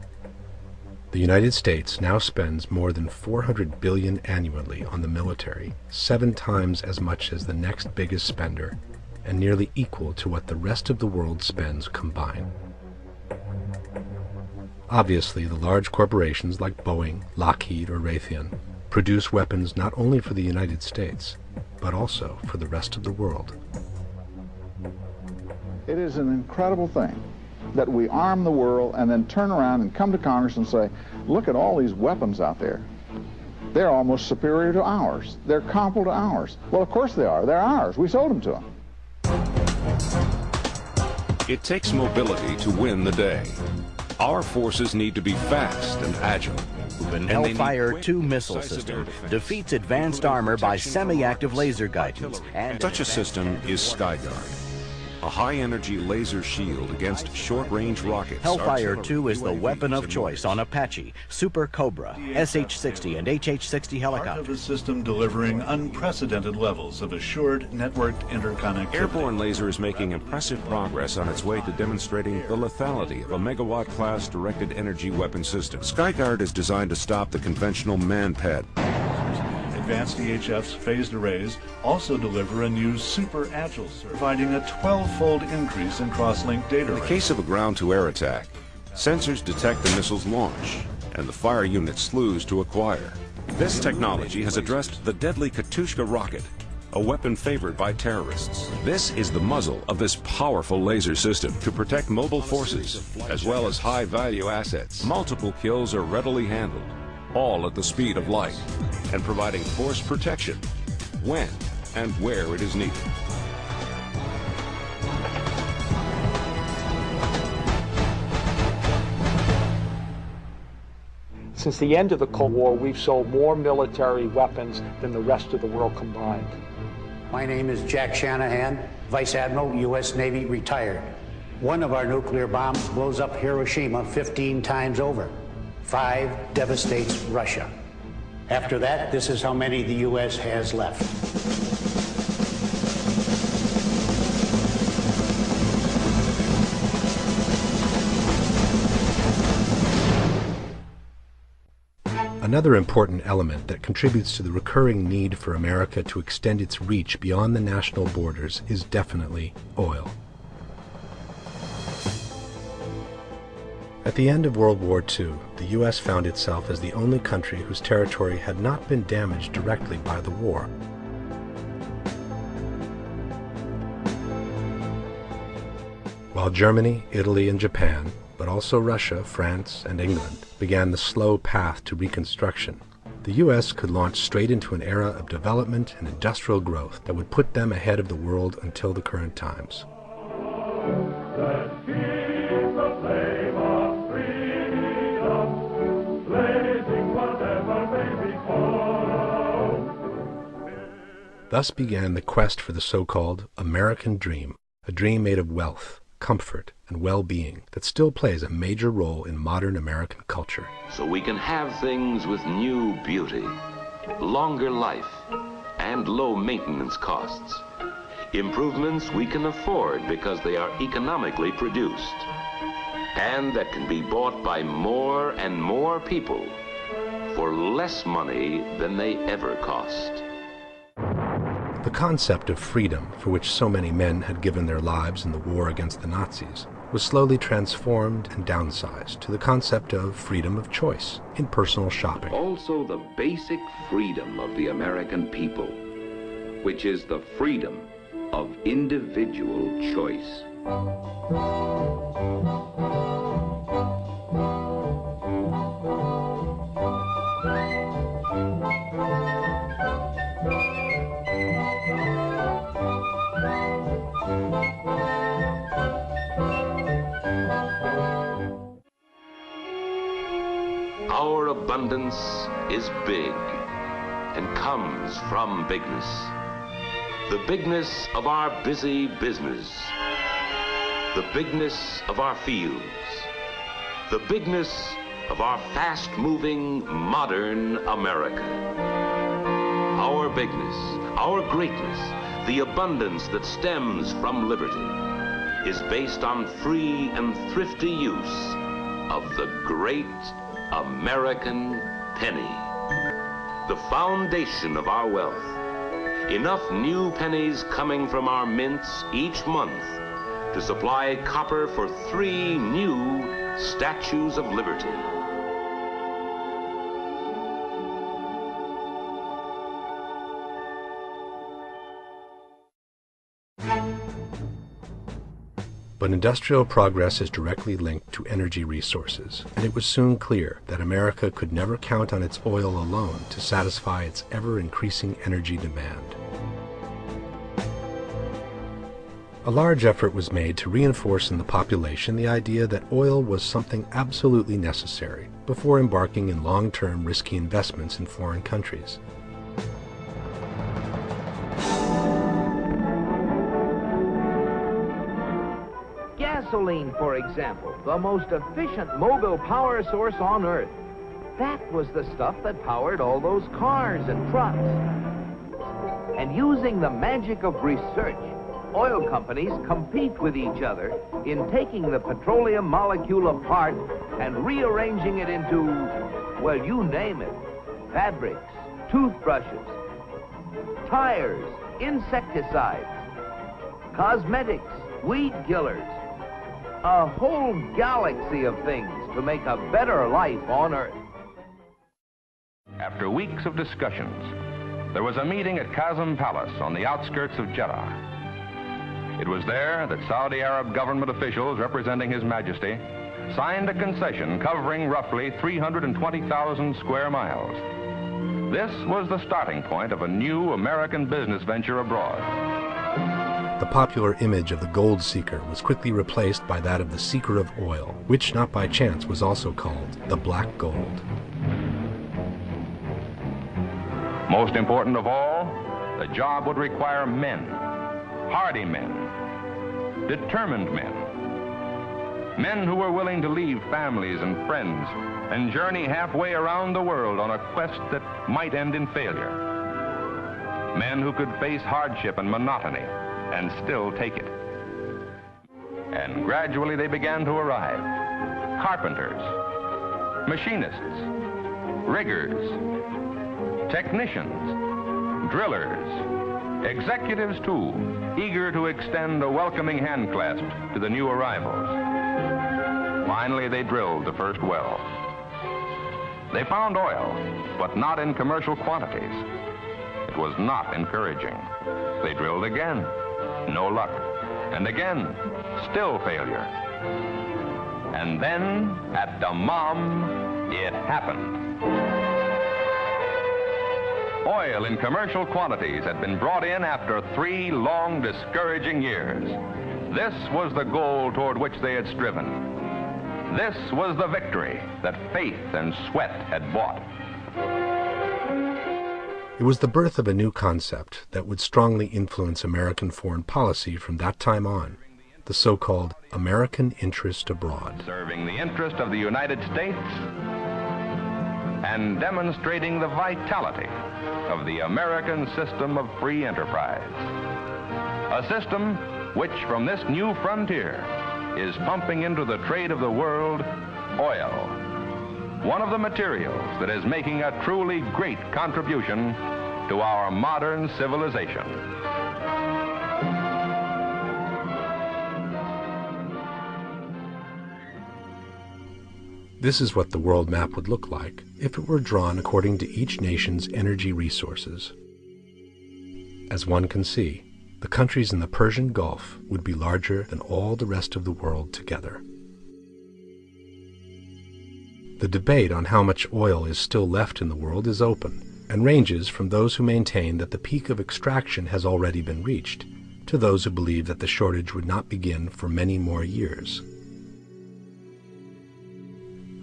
The United States now spends more than $400 billion annually on the military, 7 times as much as the next biggest spender, and nearly equal to what the rest of the world spends combined. Obviously, the large corporations like Boeing, Lockheed, or Raytheon produce weapons not only for the United States, but also for the rest of the world. It is an incredible thing that we arm the world and then turn around and come to Congress and say, look at all these weapons out there. They're almost superior to ours. They're comparable to ours. Well, of course they are. They're ours. We sold them to them. It takes mobility to win the day. Our forces need to be fast and agile. The Hellfire 2 missile system defeats advanced armor by semi-active laser guidance. And such a system is Skyguard, a high-energy laser shield against short-range rockets. Hellfire 2 is the weapon of choice on Apache, Super Cobra, SH-60, and HH-60 helicopters. Part of a system delivering unprecedented levels of assured networked interconnectivity. Airborne laser is making impressive progress on its way to demonstrating the lethality of a megawatt-class directed energy weapon system. Skyguard is designed to stop the conventional man-pad. Advanced EHF's phased arrays also deliver a new super agile service, providing a 12-fold increase in cross-link data In the case of a ground-to-air attack, sensors detect the missile's launch and the fire unit slews to acquire. This technology has addressed the deadly Katyusha rocket, a weapon favored by terrorists. This is the muzzle of this powerful laser system to protect mobile forces as well as high-value assets. Multiple kills are readily handled, all at the speed of light, and providing force protection when and where it is needed. Since the end of the Cold War, we've sold more military weapons than the rest of the world combined. My name is Jack Shanahan, Vice Admiral, U.S. Navy, retired. One of our nuclear bombs blows up Hiroshima 15 times over. 5 devastates Russia. After that, this is how many the U.S. has left. Another important element that contributes to the recurring need for America to extend its reach beyond the national borders is definitely oil. At the end of World War II, the U.S. found itself as the only country whose territory had not been damaged directly by the war. While Germany, Italy, and Japan, but also Russia, France, and England, began the slow path to reconstruction, the U.S. could launch straight into an era of development and industrial growth that would put them ahead of the world until the current times. Thus began the quest for the so-called American dream, a dream made of wealth, comfort, and well-being that still plays a major role in modern American culture. So we can have things with new beauty, longer life, and low maintenance costs. Improvements we can afford because they are economically produced, and that can be bought by more and more people for less money than they ever cost. The concept of freedom, for which so many men had given their lives in the war against the Nazis, was slowly transformed and downsized to the concept of freedom of choice in personal shopping. Also the basic freedom of the American people, which is the freedom of individual choice. Our abundance is big and comes from bigness. The bigness of our busy business. The bigness of our fields. The bigness of our fast-moving, modern America. Our bigness, our greatness, the abundance that stems from liberty is based on free and thrifty use of the great American penny. The foundation of our wealth enough new pennies coming from our mints each month to supply copper for 3 new Statues of Liberty. But industrial progress is directly linked to energy resources, and it was soon clear that America could never count on its oil alone to satisfy its ever-increasing energy demand. A large effort was made to reinforce in the population the idea that oil was something absolutely necessary before embarking in long-term risky investments in foreign countries. Gasoline, for example, the most efficient mobile power source on Earth. That was the stuff that powered all those cars and trucks. And using the magic of research, oil companies compete with each other in taking the petroleum molecule apart and rearranging it into, well, you name it, fabrics, toothbrushes, tires, insecticides, cosmetics, weed killers, a whole galaxy of things to make a better life on Earth. After weeks of discussions, there was a meeting at Qasem Palace on the outskirts of Jeddah. It was there that Saudi Arab government officials representing His Majesty signed a concession covering roughly 320,000 square miles. This was the starting point of a new American business venture abroad. The popular image of the gold seeker was quickly replaced by that of the seeker of oil, which not by chance was also called the black gold. Most important of all, the job would require men, hardy men, determined men, men who were willing to leave families and friends and journey halfway around the world on a quest that might end in failure. Men who could face hardship and monotony and still take it. And gradually they began to arrive. Carpenters, machinists, riggers, technicians, drillers, executives too, eager to extend a welcoming hand clasp to the new arrivals. Finally they drilled the first well. They found oil, but not in commercial quantities. It was not encouraging. They drilled again. No luck. And again, still failure. And then, at Dammam, it happened. Oil in commercial quantities had been brought in after 3 long, discouraging years. This was the goal toward which they had striven. This was the victory that faith and sweat had bought. It was the birth of a new concept that would strongly influence American foreign policy from that time on, the so-called American interest abroad. Serving the interest of the United States and demonstrating the vitality of the American system of free enterprise. A system which, from this new frontier, is pumping into the trade of the world oil. One of the materials that is making a truly great contribution to our modern civilization. This is what the world map would look like if it were drawn according to each nation's energy resources. As one can see, the countries in the Persian Gulf would be larger than all the rest of the world together. The debate on how much oil is still left in the world is open, and ranges from those who maintain that the peak of extraction has already been reached, to those who believe that the shortage would not begin for many more years.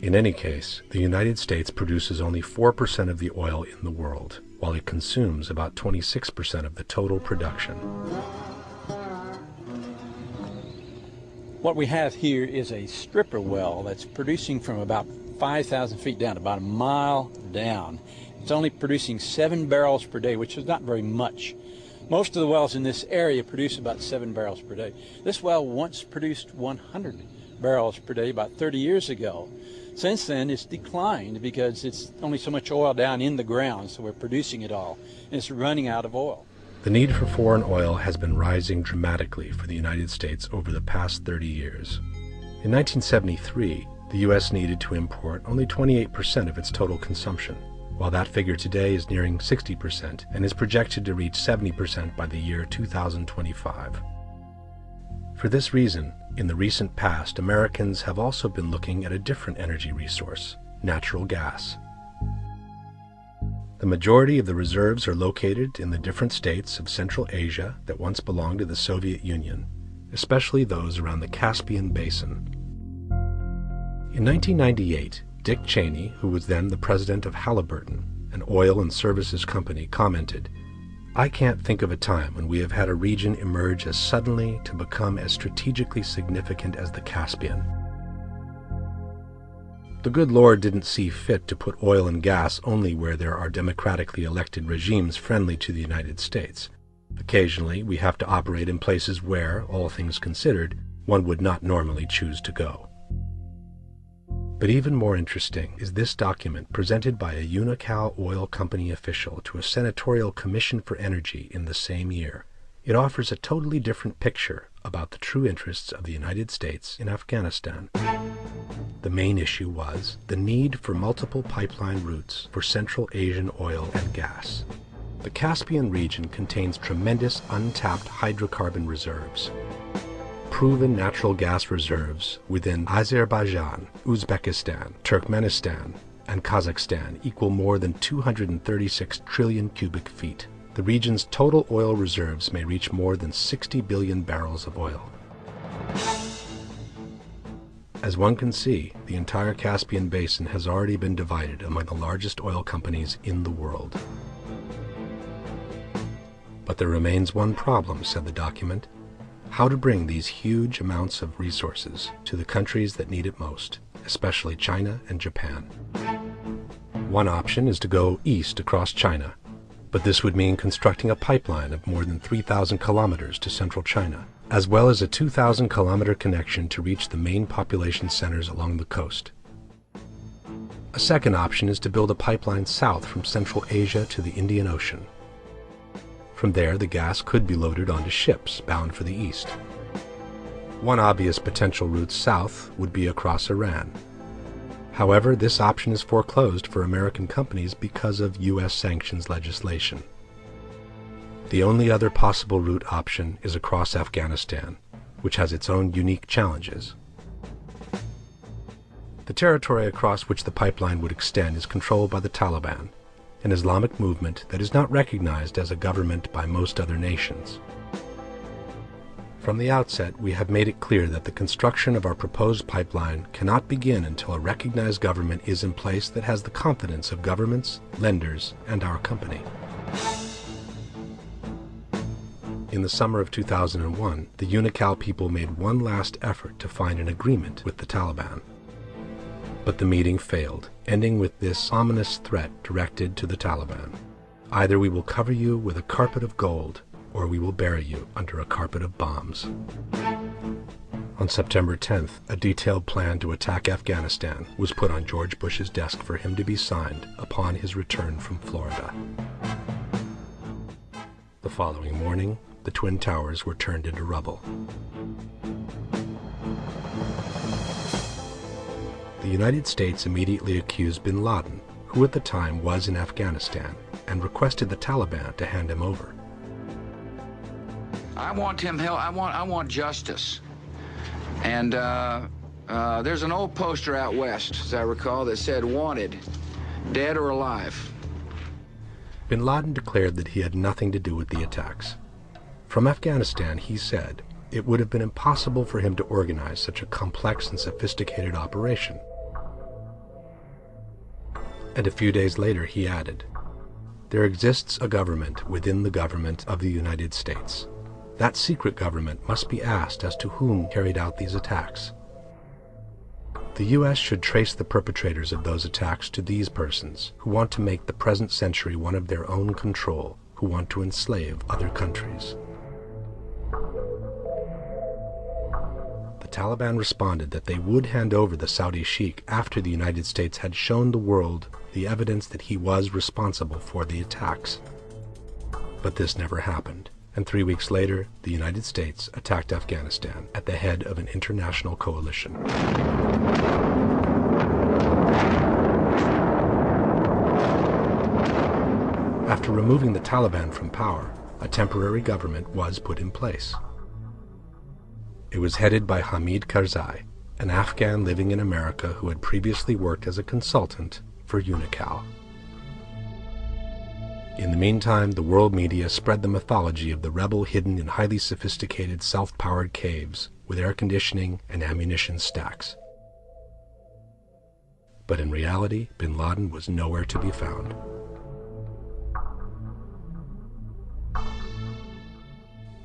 In any case, the United States produces only 4% of the oil in the world, while it consumes about 26% of the total production. What we have here is a stripper well that's producing from about 5,000 feet down, about a mile down. It's only producing 7 barrels per day, which is not very much. Most of the wells in this area produce about 7 barrels per day. This well once produced 100 barrels per day about 30 years ago. Since then, it's declined because it's only so much oil down in the ground, so we're producing it all, and it's running out of oil. The need for foreign oil has been rising dramatically for the United States over the past 30 years. In 1973, the U.S. needed to import only 28% of its total consumption, while that figure today is nearing 60% and is projected to reach 70% by the year 2025. For this reason, in the recent past, Americans have also been looking at a different energy resource, natural gas. The majority of the reserves are located in the different states of Central Asia that once belonged to the Soviet Union, especially those around the Caspian Basin. In 1998, Dick Cheney, who was then the president of Halliburton, an oil and services company, commented, "I can't think of a time when we have had a region emerge as suddenly to become as strategically significant as the Caspian." The good Lord didn't see fit to put oil and gas only where there are democratically elected regimes friendly to the United States. Occasionally, we have to operate in places where, all things considered, one would not normally choose to go. But even more interesting is this document presented by a Unocal oil company official to a senatorial commission for energy in the same year. It offers a totally different picture about the true interests of the United States in Afghanistan. The main issue was the need for multiple pipeline routes for Central Asian oil and gas. The Caspian region contains tremendous untapped hydrocarbon reserves. Proven natural gas reserves within Azerbaijan, Uzbekistan, Turkmenistan, and Kazakhstan equal more than 236 trillion cubic feet. The region's total oil reserves may reach more than 60 billion barrels of oil. As one can see, the entire Caspian Basin has already been divided among the largest oil companies in the world. But there remains one problem, said the document: how to bring these huge amounts of resources to the countries that need it most, especially China and Japan. One option is to go east across China, but this would mean constructing a pipeline of more than 3,000 kilometers to central China, as well as a 2,000-kilometer connection to reach the main population centers along the coast. A second option is to build a pipeline south from Central Asia to the Indian Ocean. From there, the gas could be loaded onto ships bound for the east. One obvious potential route south would be across Iran. However, this option is foreclosed for American companies because of U.S. sanctions legislation. The only other possible route option is across Afghanistan, which has its own unique challenges. The territory across which the pipeline would extend is controlled by the Taliban, an Islamic movement that is not recognized as a government by most other nations. From the outset, we have made it clear that the construction of our proposed pipeline cannot begin until a recognized government is in place that has the confidence of governments, lenders, and our company. In the summer of 2001, the Unocal people made one last effort to find an agreement with the Taliban. But the meeting failed, ending with this ominous threat directed to the Taliban: either we will cover you with a carpet of gold, or we will bury you under a carpet of bombs. On September 10th, a detailed plan to attack Afghanistan was put on George Bush's desk for him to be signed upon his return from Florida. The following morning, the Twin Towers were turned into rubble. The United States immediately accused bin Laden, who at the time was in Afghanistan, and requested the Taliban to hand him over. I want him held. I want justice. And there's an old poster out west, as I recall, that said "Wanted, dead or alive." Bin Laden declared that he had nothing to do with the attacks. From Afghanistan, he said, it would have been impossible for him to organize such a complex and sophisticated operation. And a few days later, he added, "There exists a government within the government of the United States. That secret government must be asked as to whom carried out these attacks. The U.S. should trace the perpetrators of those attacks to these persons who want to make the present century one of their own control, who want to enslave other countries." The Taliban responded that they would hand over the Saudi sheikh after the United States had shown the world the evidence that he was responsible for the attacks. But this never happened, and 3 weeks later, the United States attacked Afghanistan at the head of an international coalition. After removing the Taliban from power, a temporary government was put in place. It was headed by Hamid Karzai, an Afghan living in America who had previously worked as a consultant for Unocal. In the meantime, the world media spread the mythology of the rebel hidden in highly sophisticated self-powered caves with air conditioning and ammunition stacks. But in reality, bin Laden was nowhere to be found.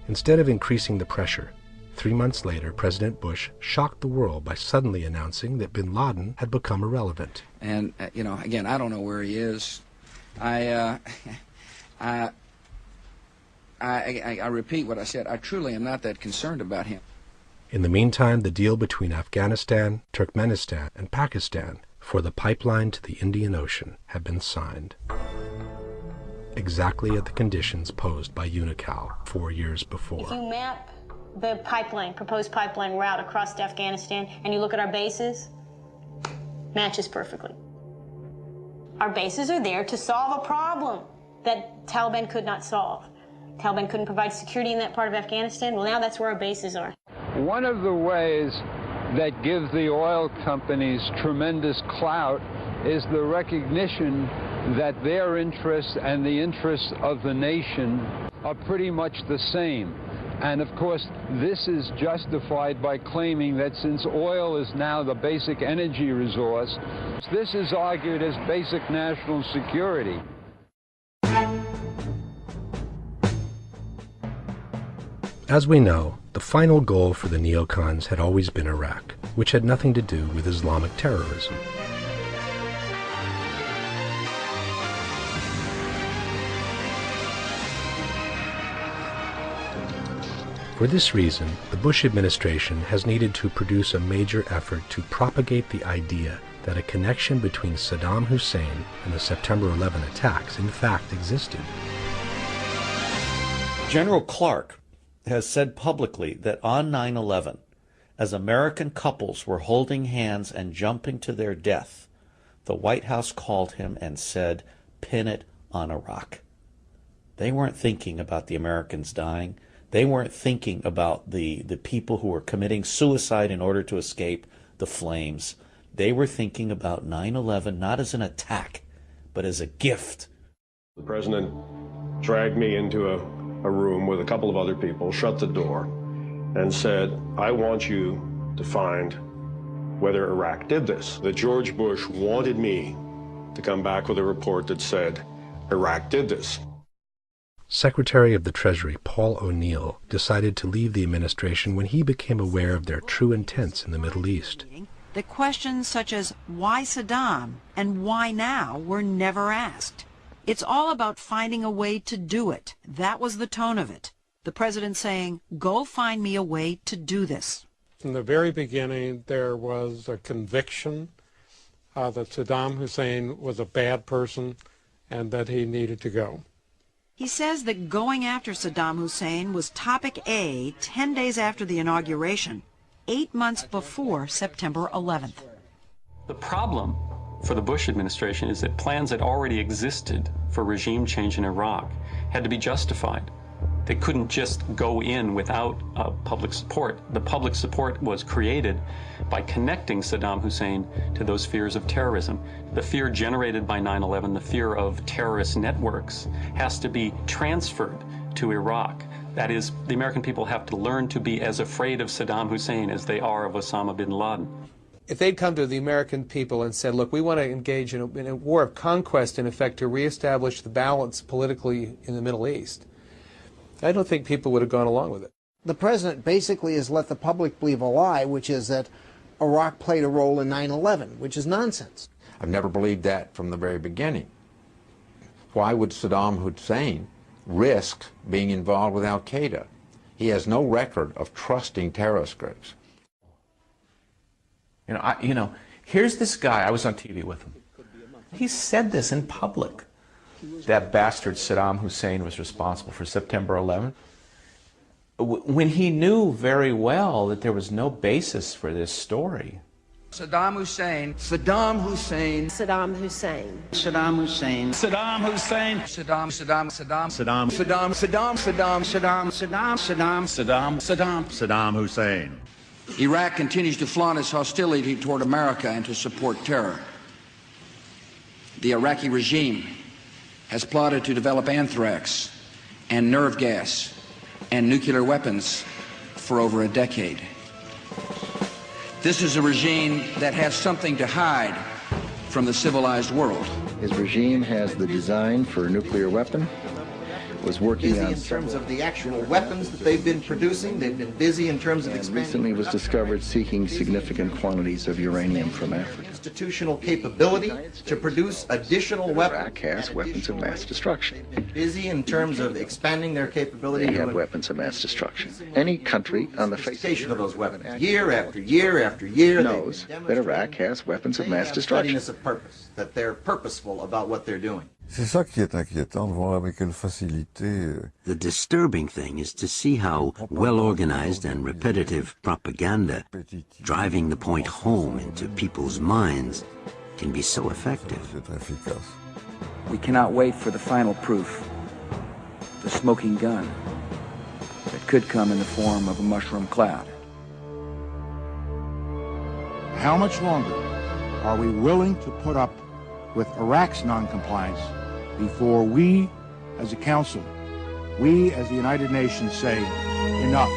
Instead of increasing the pressure, 3 months later, President Bush shocked the world by suddenly announcing that bin Laden had become irrelevant. And, again, I don't know where he is. I repeat what I said. I truly am not that concerned about him. In the meantime, the deal between Afghanistan, Turkmenistan, and Pakistan for the pipeline to the Indian Ocean had been signed, exactly at the conditions posed by Unocal 4 years before. If you map the pipeline, proposed pipeline route across to Afghanistan, and you look at our bases, matches perfectly. Our bases are there to solve a problem that Taliban could not solve. Taliban couldn't provide security in that part of Afghanistan. Well, now that's where our bases are. One of the ways that gives the oil companies tremendous clout is the recognition that their interests and the interests of the nation are pretty much the same. And of course, this is justified by claiming that since oil is now the basic energy resource, this is argued as basic national security. As we know, the final goal for the neocons had always been Iraq, which had nothing to do with Islamic terrorism. For this reason, the Bush administration has needed to produce a major effort to propagate the idea that a connection between Saddam Hussein and the September 11 attacks in fact existed. General Clark has said publicly that on 9/11, as American couples were holding hands and jumping to their death, the White House called him and said, "Pin it on Iraq." They weren't thinking about the Americans dying. They weren't thinking about the people who were committing suicide in order to escape the flames. They were thinking about 9/11 not as an attack, but as a gift. The president dragged me into a room with a couple of other people, shut the door, and said, "I want you to find whether Iraq did this." That George Bush wanted me to come back with a report that said, Iraq did this. Secretary of the Treasury Paul O'Neill decided to leave the administration when he became aware of their true intents in the Middle East. That questions such as why Saddam and why now were never asked. It's all about finding a way to do it. That was the tone of it. The president saying, "Go find me a way to do this." From the very beginning, there was a conviction that Saddam Hussein was a bad person and that he needed to go. He says that going after Saddam Hussein was topic A 10 days after the inauguration, 8 months before September 11th. The problem for the Bush administration is that plans that already existed for regime change in Iraq had to be justified. They couldn't just go in without public support. The public support was created by connecting Saddam Hussein to those fears of terrorism. The fear generated by 9/11, the fear of terrorist networks, has to be transferred to Iraq. That is, the American people have to learn to be as afraid of Saddam Hussein as they are of Osama bin Laden. If they'd come to the American people and said, look, we want to engage in a war of conquest, in effect, to reestablish the balance politically in the Middle East, I don't think people would have gone along with it. The president basically has let the public believe a lie, which is that Iraq played a role in 9/11, which is nonsense. I've never believed that from the very beginning. Why would Saddam Hussein risk being involved with al-Qaeda? He has no record of trusting terrorist groups. Here's this guy, I was on TV with him. He said this in public. that bastard Saddam Hussein was responsible for September 11th, when he knew very well that there was no basis for this story. Saddam Hussein. Saddam Hussein. Saddam Hussein. Saddam Hussein. Saddam Hussein. Saddam Saddam Saddam Saddam Saddam Hussein. Iraq continues to flaunt its hostility toward America and to support terror. The Iraqi regime has plotted to develop anthrax and nerve gas and nuclear weapons for over a decade. This is a regime that has something to hide from the civilized world. His regime has the design for a nuclear weapon, was working on in terms of the actual weapons that they've been producing. They've been busy in terms of expanding. Recently was discovered seeking significant quantities of uranium from Africa. Institutional capability to produce additional weapons. Iraq has weapons of mass destruction. Busy in terms of expanding their capability. They have weapons of mass destruction. Any country on the face of those weapons, year after year after year, knows that Iraq has weapons of mass destruction. Of purpose, that they're purposeful about what they're doing. C'est ça qui est inquiétant, de voir avec quelle facilité. The disturbing thing is to see how well-organized and repetitive propaganda, driving the point home into people's minds, can be so effective. We cannot wait for the final proof, the smoking gun, that could come in the form of a mushroom cloud. How much longer are we willing to put up with Iraq's non-compliance before we, as a council, we as the United Nations say, enough?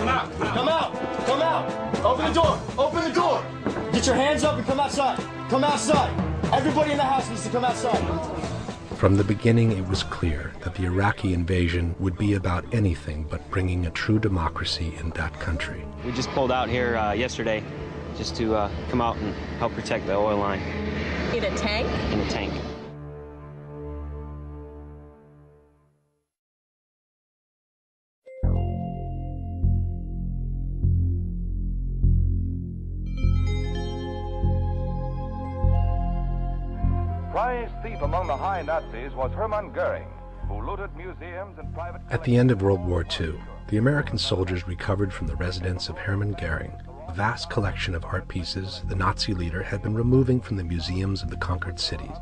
Come out! Open the door! Open the door! Get your hands up and come outside! Come outside! Everybody in the house needs to come outside! From the beginning, it was clear that the Iraqi invasion would be about anything but bringing a true democracy in that country. We just pulled out here yesterday just to come out and help protect the oil line. In a tank? In a tank. Prize thief among the high Nazis was Hermann Goering, who looted museums and private... At the end of World War II, the American soldiers recovered from the residence of Hermann Goering a vast collection of art pieces the Nazi leader had been removing from the museums of the conquered cities.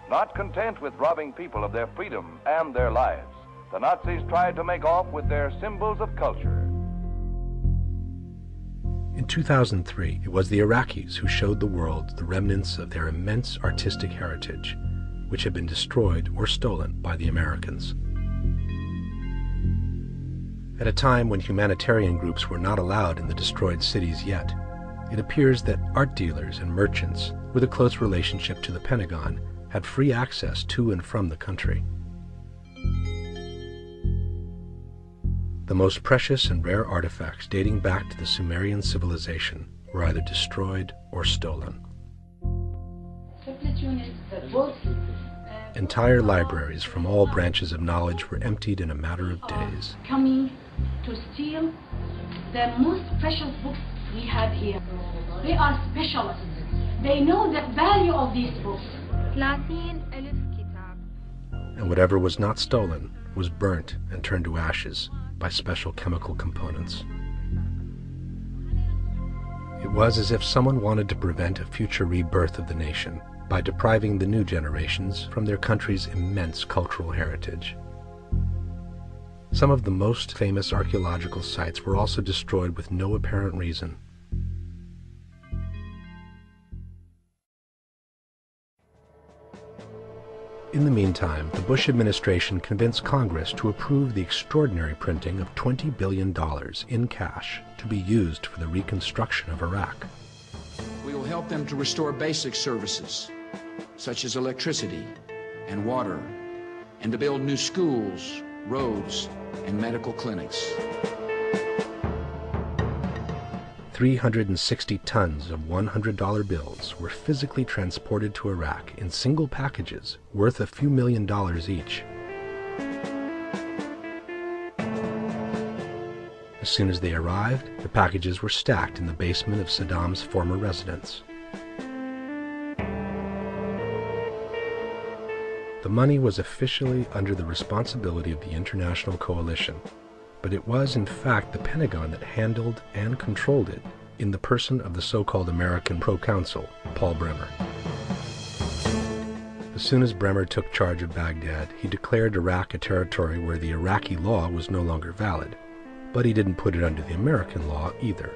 Not content with robbing people of their freedom and their lives, the Nazis tried to make off with their symbols of culture. In 2003, it was the Iraqis who showed the world the remnants of their immense artistic heritage, which had been destroyed or stolen by the Americans. At a time when humanitarian groups were not allowed in the destroyed cities yet, it appears that art dealers and merchants with a close relationship to the Pentagon had free access to and from the country. The most precious and rare artifacts dating back to the Sumerian civilization were either destroyed or stolen. Entire libraries from all branches of knowledge were emptied in a matter of days. Coming to steal the most precious books we have here. They are specialists. They know the value of these books. And whatever was not stolen was burnt and turned to ashes by special chemical components. It was as if someone wanted to prevent a future rebirth of the nation by depriving the new generations from their country's immense cultural heritage. Some of the most famous archaeological sites were also destroyed with no apparent reason. In the meantime, the Bush administration convinced Congress to approve the extraordinary printing of $20 billion in cash to be used for the reconstruction of Iraq. We will help them to restore basic services, such as electricity and water, and to build new schools, roads, and medical clinics. 360 tons of $100 bills were physically transported to Iraq in single packages worth a few $1 million each. A As soon as they arrived, the packages were stacked in the basement of Saddam's former residence. The money was officially under the responsibility of the international coalition, but it was in fact the Pentagon that handled and controlled it in the person of the so-called American proconsul, Paul Bremer. As soon as Bremer took charge of Baghdad, he declared Iraq a territory where the Iraqi law was no longer valid, but he didn't put it under the American law either.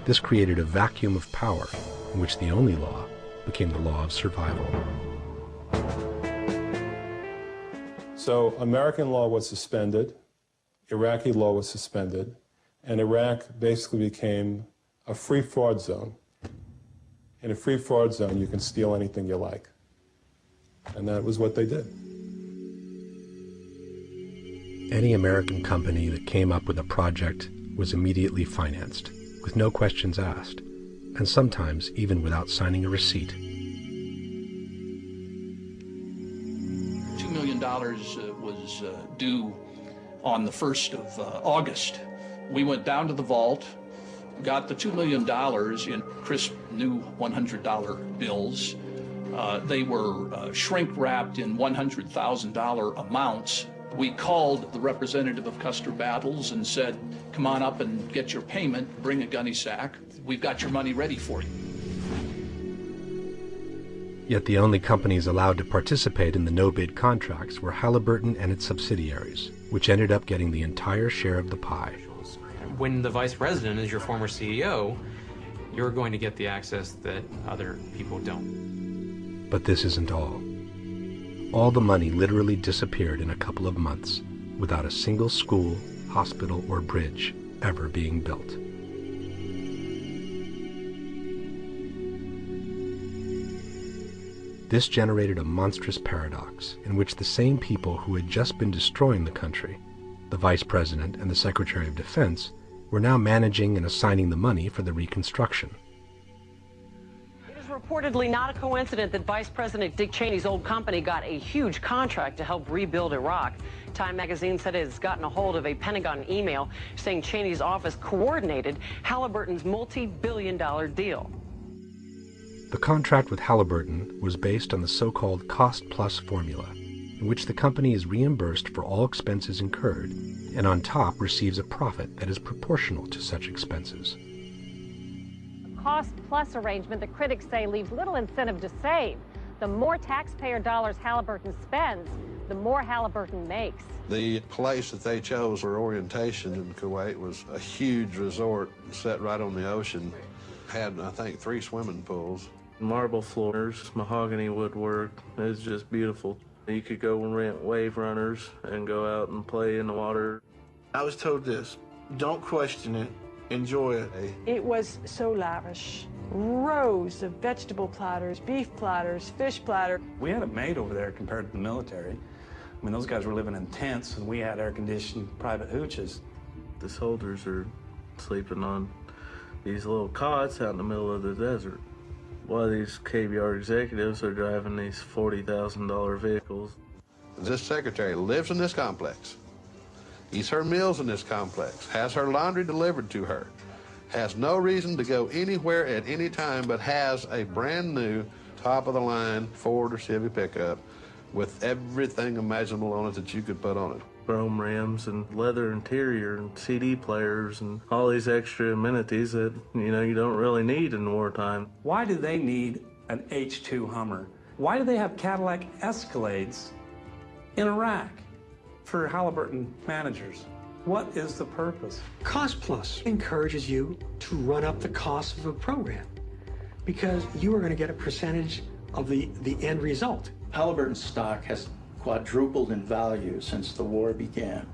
This created a vacuum of power in which the only law became the law of survival. So American law was suspended, Iraqi law was suspended, and Iraq basically became a free fraud zone. In a free fraud zone, you can steal anything you like. And that was what they did. Any American company that came up with a project was immediately financed, with no questions asked, and sometimes even without signing a receipt. $2 million was due on the 1st of August. We went down to the vault, got the $2 million in crisp new $100 bills. They were shrink-wrapped in $100,000 amounts. We called the representative of Custer Battles and said, come on up and get your payment, bring a gunny sack. We've got your money ready for you. Yet the only companies allowed to participate in the no-bid contracts were Halliburton and its subsidiaries, which ended up getting the entire share of the pie. When the vice president is your former CEO, you're going to get the access that other people don't. But this isn't all. All the money literally disappeared in a couple of months, without a single school, hospital, or bridge ever being built. This generated a monstrous paradox in which the same people who had just been destroying the country, the Vice President and the Secretary of Defense, were now managing and assigning the money for the reconstruction. It is reportedly not a coincidence that Vice President Dick Cheney's old company got a huge contract to help rebuild Iraq. Time magazine said it has gotten a hold of a Pentagon email saying Cheney's office coordinated Halliburton's multi-billion-dollar deal. The contract with Halliburton was based on the so-called cost-plus formula, in which the company is reimbursed for all expenses incurred, and on top receives a profit that is proportional to such expenses. The cost-plus arrangement, the critics say, leaves little incentive to save. The more taxpayer dollars Halliburton spends, the more Halliburton makes. The place that they chose for orientation in Kuwait was a huge resort set right on the ocean. Had, I think, 3 swimming pools. Marble floors, mahogany woodwork. It's just beautiful. You could go and rent wave runners and go out and play in the water. I was told this, don't question it, enjoy it. It was so lavish. Rows of vegetable platters, beef platters, fish platter. We had it made over there compared to the military. I mean, those guys were living in tents and we had air-conditioned private hooches. The soldiers are sleeping on these little cots out in the middle of the desert, while these KBR executives are driving these $40,000 vehicles. This secretary lives in this complex, eats her meals in this complex, has her laundry delivered to her, has no reason to go anywhere at any time, but has a brand new, top-of-the-line Ford or Chevy pickup with everything imaginable on it that you could put on it. Chrome rims and leather interior and CD players and all these extra amenities that, you don't really need in wartime. Why do they need an H2 Hummer? Why do they have Cadillac Escalades in Iraq for Halliburton managers? What is the purpose? Cost Plus encourages you to run up the cost of a program because you are going to get a percentage of the end result. Halliburton stock has quadrupled in value since the war began,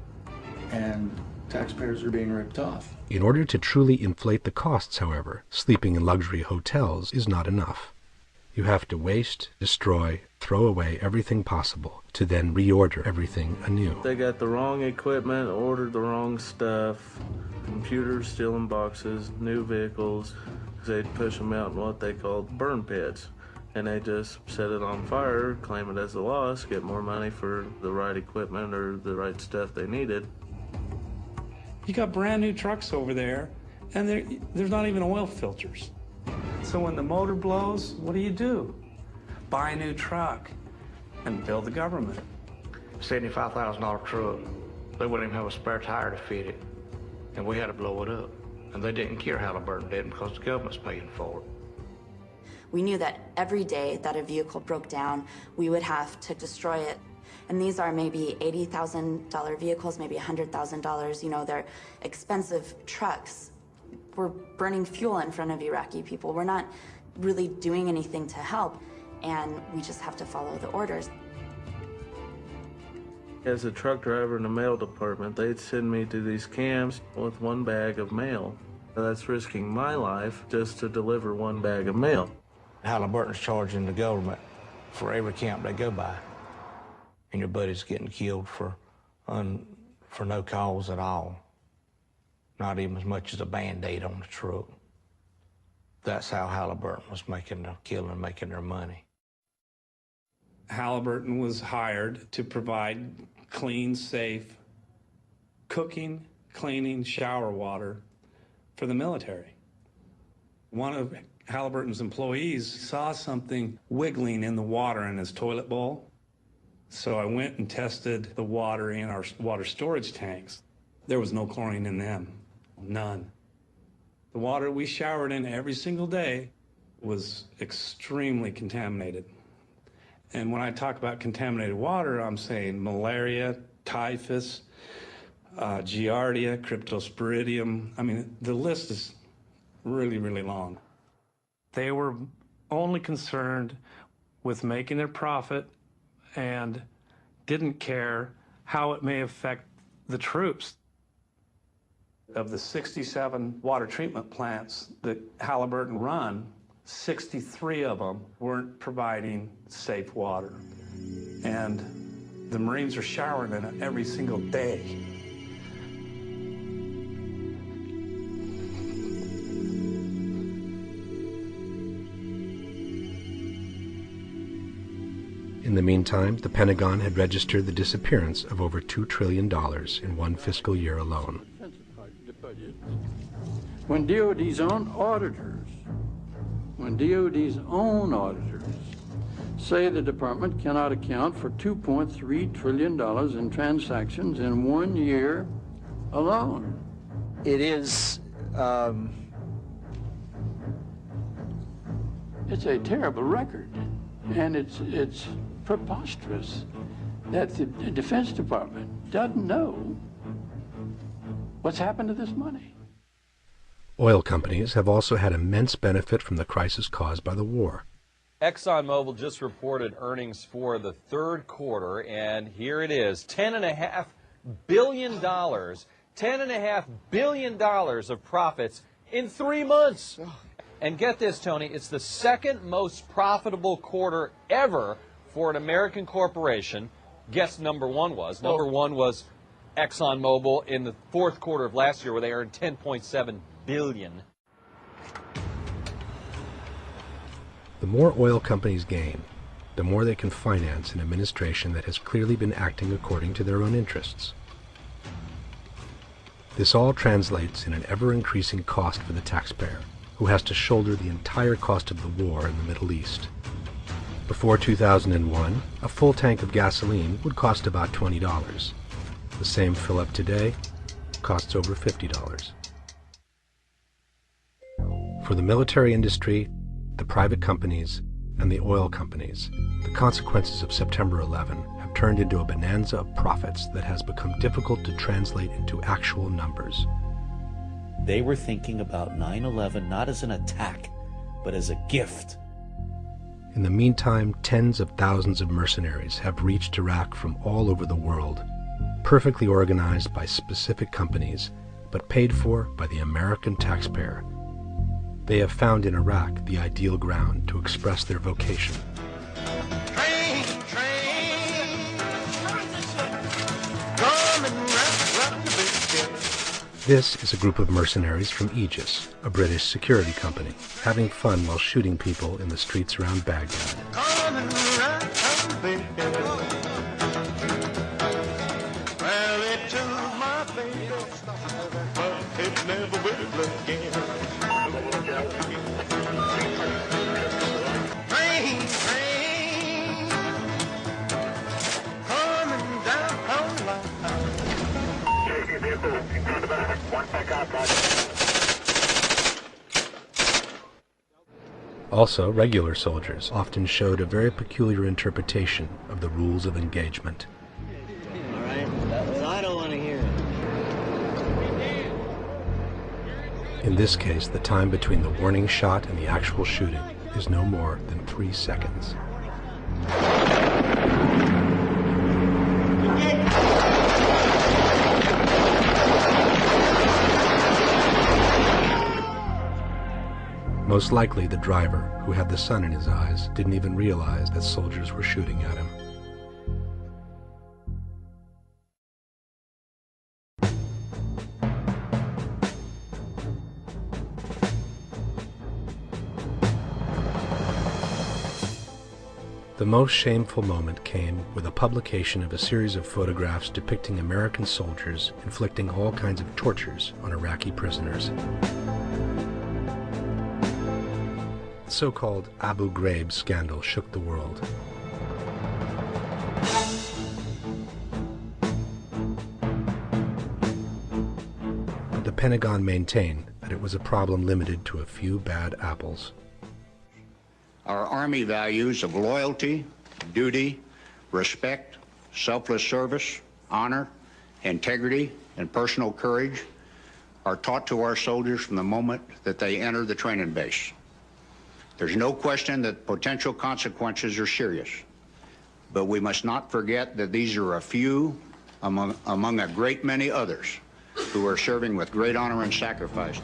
and taxpayers are being ripped off. In order to truly inflate the costs, however, sleeping in luxury hotels is not enough. You have to waste, destroy, throw away everything possible to then reorder everything anew. They got the wrong equipment, ordered the wrong stuff, computers still in boxes, new vehicles. They'd push them out in what they called burn pits. and they just set it on fire, claim it as a loss, get more money for the right equipment or the right stuff they needed. You got brand new trucks over there, and there's not even oil filters. So when the motor blows, what do? Buy a new truck and build the government. $75,000 truck. They wouldn't even have a spare tire to fit it, and we had to blow it up. And they didn't care Halliburton did because the government's paying for it. We knew that every day that a vehicle broke down, we would have to destroy it. And these are maybe $80,000 vehicles, maybe $100,000. You know, they're expensive trucks. We're burning fuel in front of Iraqi people. We're not really doing anything to help, and we just have to follow the orders. As a truck driver in the mail department, they'd send me to these camps with one bag of mail. That's risking my life just to deliver one bag of mail. Halliburton's charging the government for every camp they go by. And your buddy's getting killed for no cause at all. Not even as much as a Band-Aid on the truck. That's how Halliburton was making their killing, making their money. Halliburton was hired to provide clean, safe cooking, cleaning, shower water for the military. One of Halliburton's employees saw something wiggling in the water in his toilet bowl. So I went and tested the water in our water storage tanks. There was no chlorine in them, none. The water we showered in every single day was extremely contaminated. And when I talk about contaminated water, I'm saying malaria, typhus, giardia, cryptosporidium. I mean, the list is really, really long. They were only concerned with making their profit and didn't care how it may affect the troops. Of the 67 water treatment plants that Halliburton run, 63 of them weren't providing safe water. And the Marines are showering in it every single day. In the meantime, the Pentagon had registered the disappearance of over $2 trillion in one fiscal year alone. When DOD's own auditors say the department cannot account for $2.3 trillion in transactions in 1 year alone. It is, it's a terrible record, and it's preposterous that the Defense Department doesn't know what's happened to this money. Oil companies have also had immense benefit from the crisis caused by the war. ExxonMobil just reported earnings for the third quarter, and here it is, $10.5 billion. $10.5 billion of profits in 3 months. And get this, Tony, it's the second most profitable quarter ever for an American corporation. Guess number one was? Number one was ExxonMobil in the fourth quarter of last year, where they earned $10.7 billion. The more oil companies gain, the more they can finance an administration that has clearly been acting according to their own interests. This all translates in an ever-increasing cost for the taxpayer, who has to shoulder the entire cost of the war in the Middle East. Before 2001, a full tank of gasoline would cost about $20. The same fill-up today costs over $50. For the military industry, the private companies, and the oil companies, the consequences of September 11 have turned into a bonanza of profits that has become difficult to translate into actual numbers. They were thinking about 9/11 not as an attack, but as a gift. In the meantime, tens of thousands of mercenaries have reached Iraq from all over the world, perfectly organized by specific companies, but paid for by the American taxpayer. They have found in Iraq the ideal ground to express their vocation. Train, train, come and run the biscuit. This is a group of mercenaries from Aegis, a British security company, having fun while shooting people in the streets around Baghdad. Also, regular soldiers often showed a very peculiar interpretation of the rules of engagement. All right, I don't want to hear it. In this case, the time between the warning shot and the actual shooting is no more than 3 seconds. Most likely the driver, who had the sun in his eyes, didn't even realize that soldiers were shooting at him. The most shameful moment came with a publication of a series of photographs depicting American soldiers inflicting all kinds of tortures on Iraqi prisoners. The so-called Abu Ghraib scandal shook the world. But the Pentagon maintained that it was a problem limited to a few bad apples. Our Army values of loyalty, duty, respect, selfless service, honor, integrity, and personal courage are taught to our soldiers from the moment that they enter the training base. There's no question that potential consequences are serious, but we must not forget that these are a few among a great many others who are serving with great honor and sacrifice.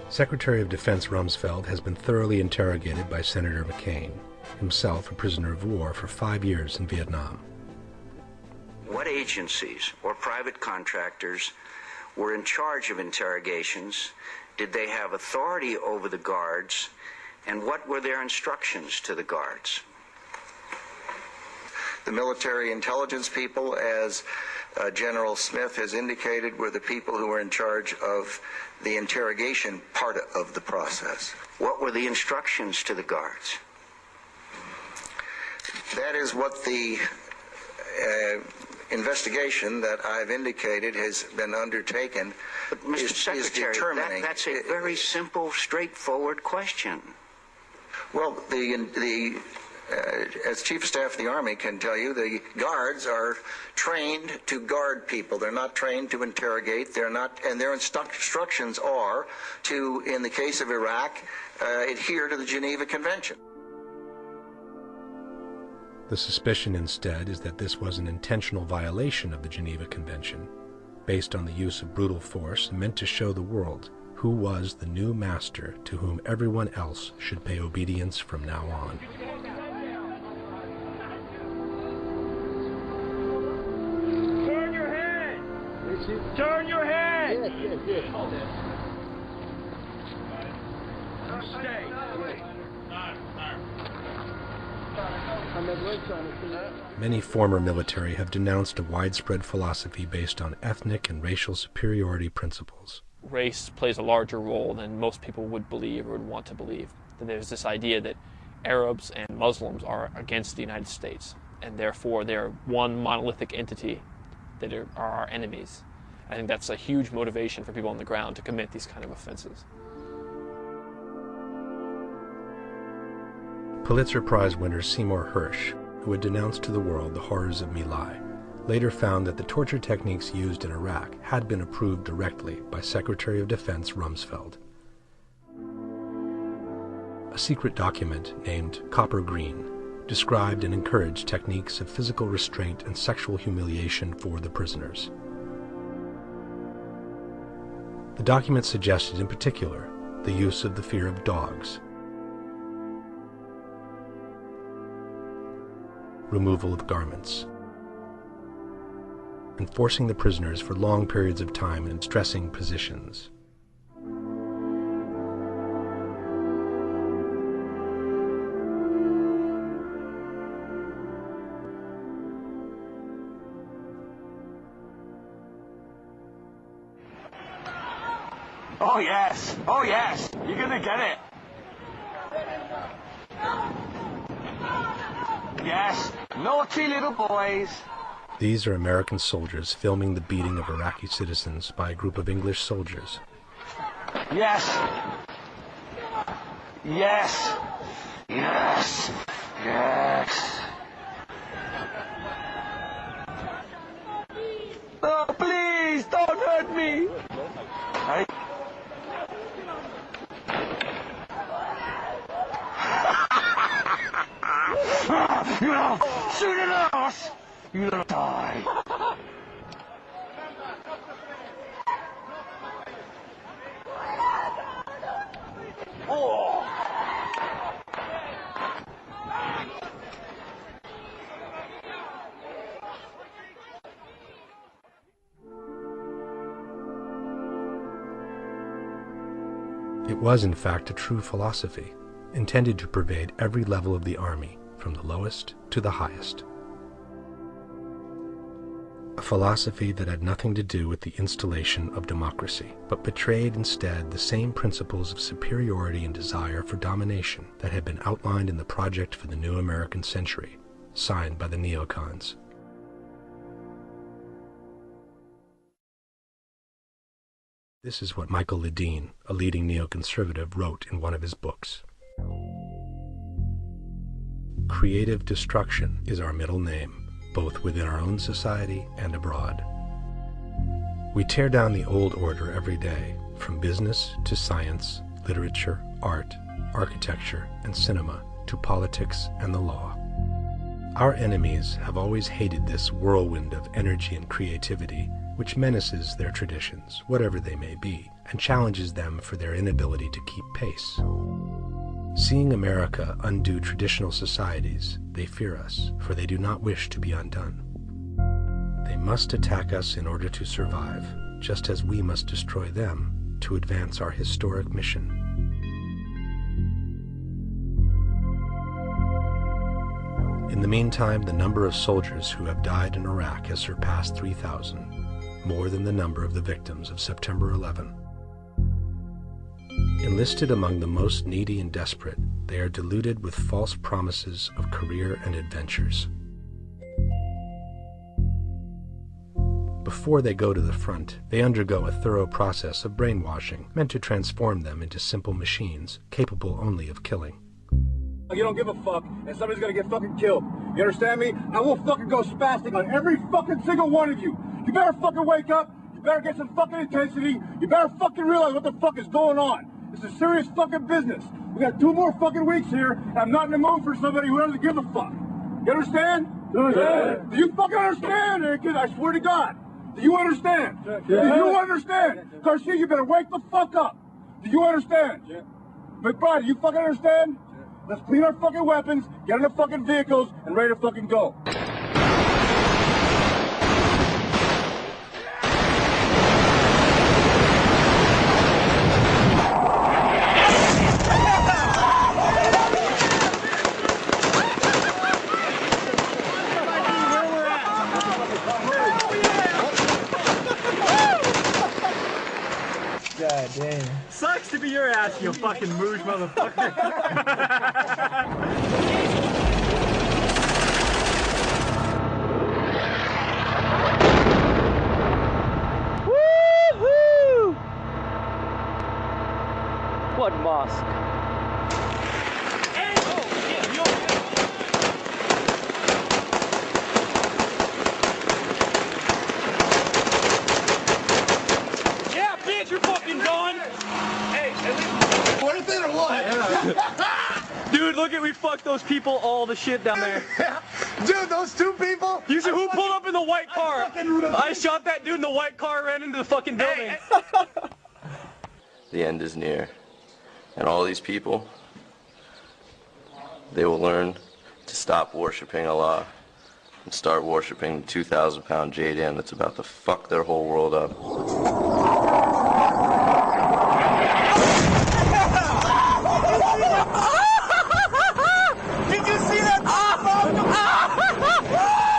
Secretary of Defense Rumsfeld has been thoroughly interrogated by Senator McCain, himself a prisoner of war for 5 years in Vietnam. What agencies or private contractors were in charge of interrogations? Did they have authority over the guards? And what were their instructions to the guards? The military intelligence people, as General Smith has indicated, were the people who were in charge of the interrogation part of the process. What were the instructions to the guards? That is what the investigation that I've indicated has been undertaken. But Mr. Secretary, that's a very simple, straightforward question. Well, as Chief of Staff of the Army can tell you, the guards are trained to guard people. They're not trained to interrogate. They're not, and their instructions are to, in the case of Iraq, adhere to the Geneva Convention. The suspicion instead is that this was an intentional violation of the Geneva Convention, based on the use of brutal force meant to show the world who was the new master to whom everyone else should pay obedience from now on. Turn your head! Turn your head! Yes. Stay. Many former military have denounced a widespread philosophy based on ethnic and racial superiority principles. Race plays a larger role than most people would believe or would want to believe. That there's this idea that Arabs and Muslims are against the United States, and therefore they're one monolithic entity that are our enemies. I think that's a huge motivation for people on the ground to commit these kind of offenses. Pulitzer Prize winner Seymour Hersh, who had denounced to the world the horrors of My Lai, later found that the torture techniques used in Iraq had been approved directly by Secretary of Defense Rumsfeld. A secret document named Copper Green described and encouraged techniques of physical restraint and sexual humiliation for the prisoners. The document suggested in particular the use of the fear of dogs, removal of garments, and forcing the prisoners for long periods of time in stressing positions. Oh yes, oh yes, you're gonna get it. Yes, naughty little boys. These are American soldiers filming the beating of Iraqi citizens by a group of English soldiers. Yes. Yes. Yes. Yes. Oh, please, don't hurt me. Hey. Shoot it off! You're gonna die. Oh. It was, in fact, a true philosophy, intended to pervade every level of the army, from the lowest to the highest. A philosophy that had nothing to do with the installation of democracy, but betrayed instead the same principles of superiority and desire for domination that had been outlined in the Project for the New American Century, signed by the neocons. This is what Michael Ledeen, a leading neoconservative, wrote in one of his books. Creative destruction is our middle name, both within our own society and abroad. We tear down the old order every day, from business to science, literature, art, architecture, and cinema, to politics and the law. Our enemies have always hated this whirlwind of energy and creativity, which menaces their traditions, whatever they may be, and challenges them for their inability to keep pace. Seeing America undo traditional societies, they fear us, for they do not wish to be undone. They must attack us in order to survive, just as we must destroy them to advance our historic mission. In the meantime, the number of soldiers who have died in Iraq has surpassed 3,000, more than the number of the victims of September 11. Enlisted among the most needy and desperate, they are deluded with false promises of career and adventures. Before they go to the front, they undergo a thorough process of brainwashing, meant to transform them into simple machines, capable only of killing. You don't give a fuck, and somebody's gonna get fucking killed. You understand me? I will fucking go spastic on every fucking single one of you. You better fucking wake up. You better get some fucking intensity. You better fucking realize what the fuck is going on. This is serious fucking business. We got 2 more fucking weeks here, and I'm not in the mood for somebody who doesn't give a fuck. You understand? Yeah. Do you fucking understand, kid? I swear to God. Do you understand? Yeah. Do you understand? Garcia, you better wake the fuck up. Do you understand? Yeah. McBride, do you fucking understand? Yeah. Let's clean our fucking weapons, get in the fucking vehicles, and ready to fucking go. God damn. Sucks to be your ass, you fucking moosh motherfucker. Woo-hoo! What mosque? Yeah, bitch, you're fucking done. Hey, what is it or what? Dude, look at we fucked those people all the shit down there. Dude, those 2 people? You see who pulled up in the white car? I shot that dude in the white car, ran into the fucking building. The end is near, and all these people, they will learn to stop worshiping Allah and start worshiping the 2,000-pound JDM that's about to fuck their whole world up. Did you see that?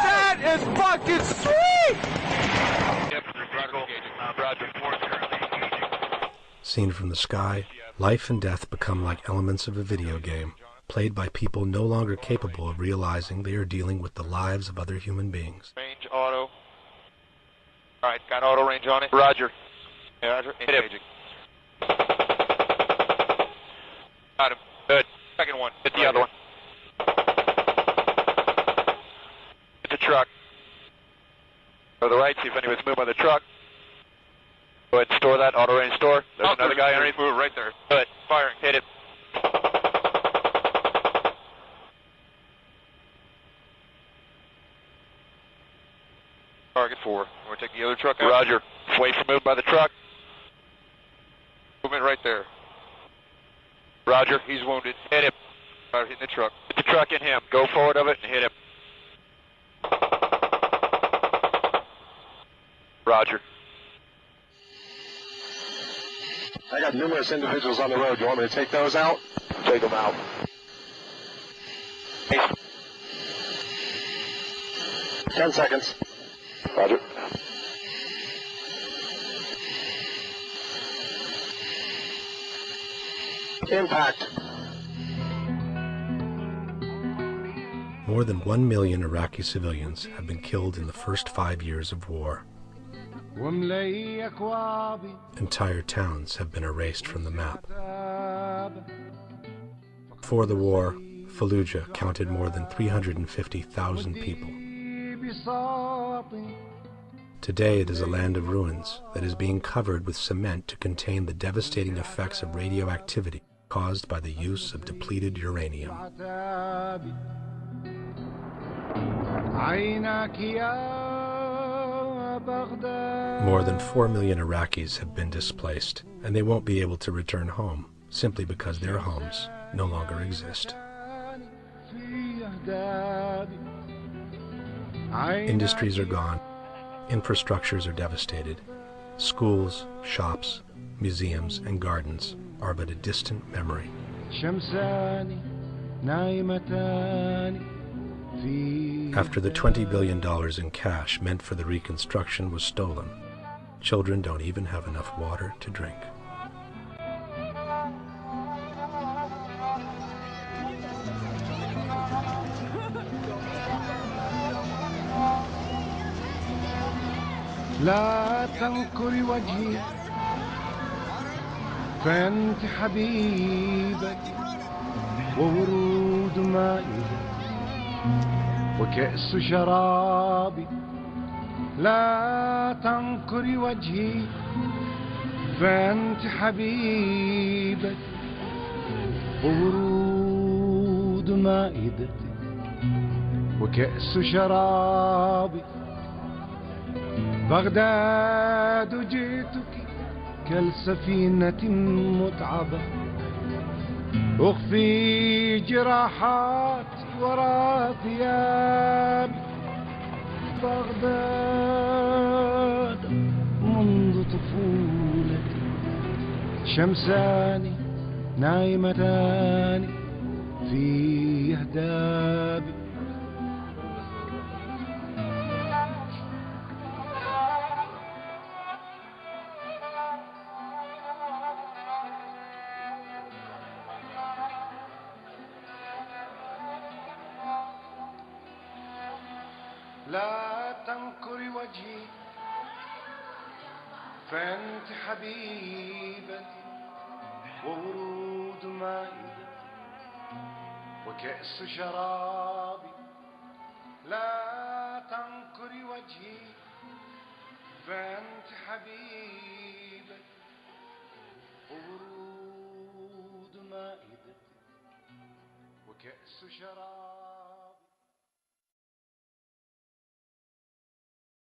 That is fucking sweet! Seen from the sky, life and death become like elements of a video game, played by people no longer capable of realizing they are dealing with the lives of other human beings. Range auto. Alright, got auto range on it. Roger. Yeah, Roger. Engaging. Got him. Good. Second one. Hit the other one. Hit the truck. Go to the right, see if anybody's moved by the truck. Go ahead and store that. Auto range store. There's another guy underneath. Move right there. Good. Firing. Hit it. Target 4. We're taking the other truck out. Roger. Wait for move by the truck. Movement right there. Roger. He's wounded. Hit him. Right, hitting the truck. Hit the truck and him. Go forward of it and hit him. Roger. I got numerous individuals on the road. You want me to take those out? Take them out. 10 seconds. Roger. Impact. More than 1 million Iraqi civilians have been killed in the first 5 years of war. Entire towns have been erased from the map. Before the war, Fallujah counted more than 350,000 people. Today it is a land of ruins that is being covered with cement to contain the devastating effects of radioactivity caused by the use of depleted uranium. More than 4 million Iraqis have been displaced, and they won't be able to return home simply because their homes no longer exist. Industries are gone, infrastructures are devastated, schools, shops, museums, and gardens are but a distant memory. After the $20 billion in cash meant for the reconstruction was stolen, children don't even have enough water to drink. لا تنكري وجهي فأنت حبيبتي وورود مائي وكأس شرابي لا تنكري وجهي فأنت حبيبتي وورود مائدتي وكأس شرابي بغداد جئتك كالسفينة متعبة أخفي جراحاتي وراء ثيابي بغداد منذ طفولتي شمسان نايمتان في أهدابي لا تنكري وجهي فأنت حبيبتي وورود مائدتي وكأس شرابي لا تنكري وجهي فأنت حبيبتي وورود مائدتي وكأس شرابي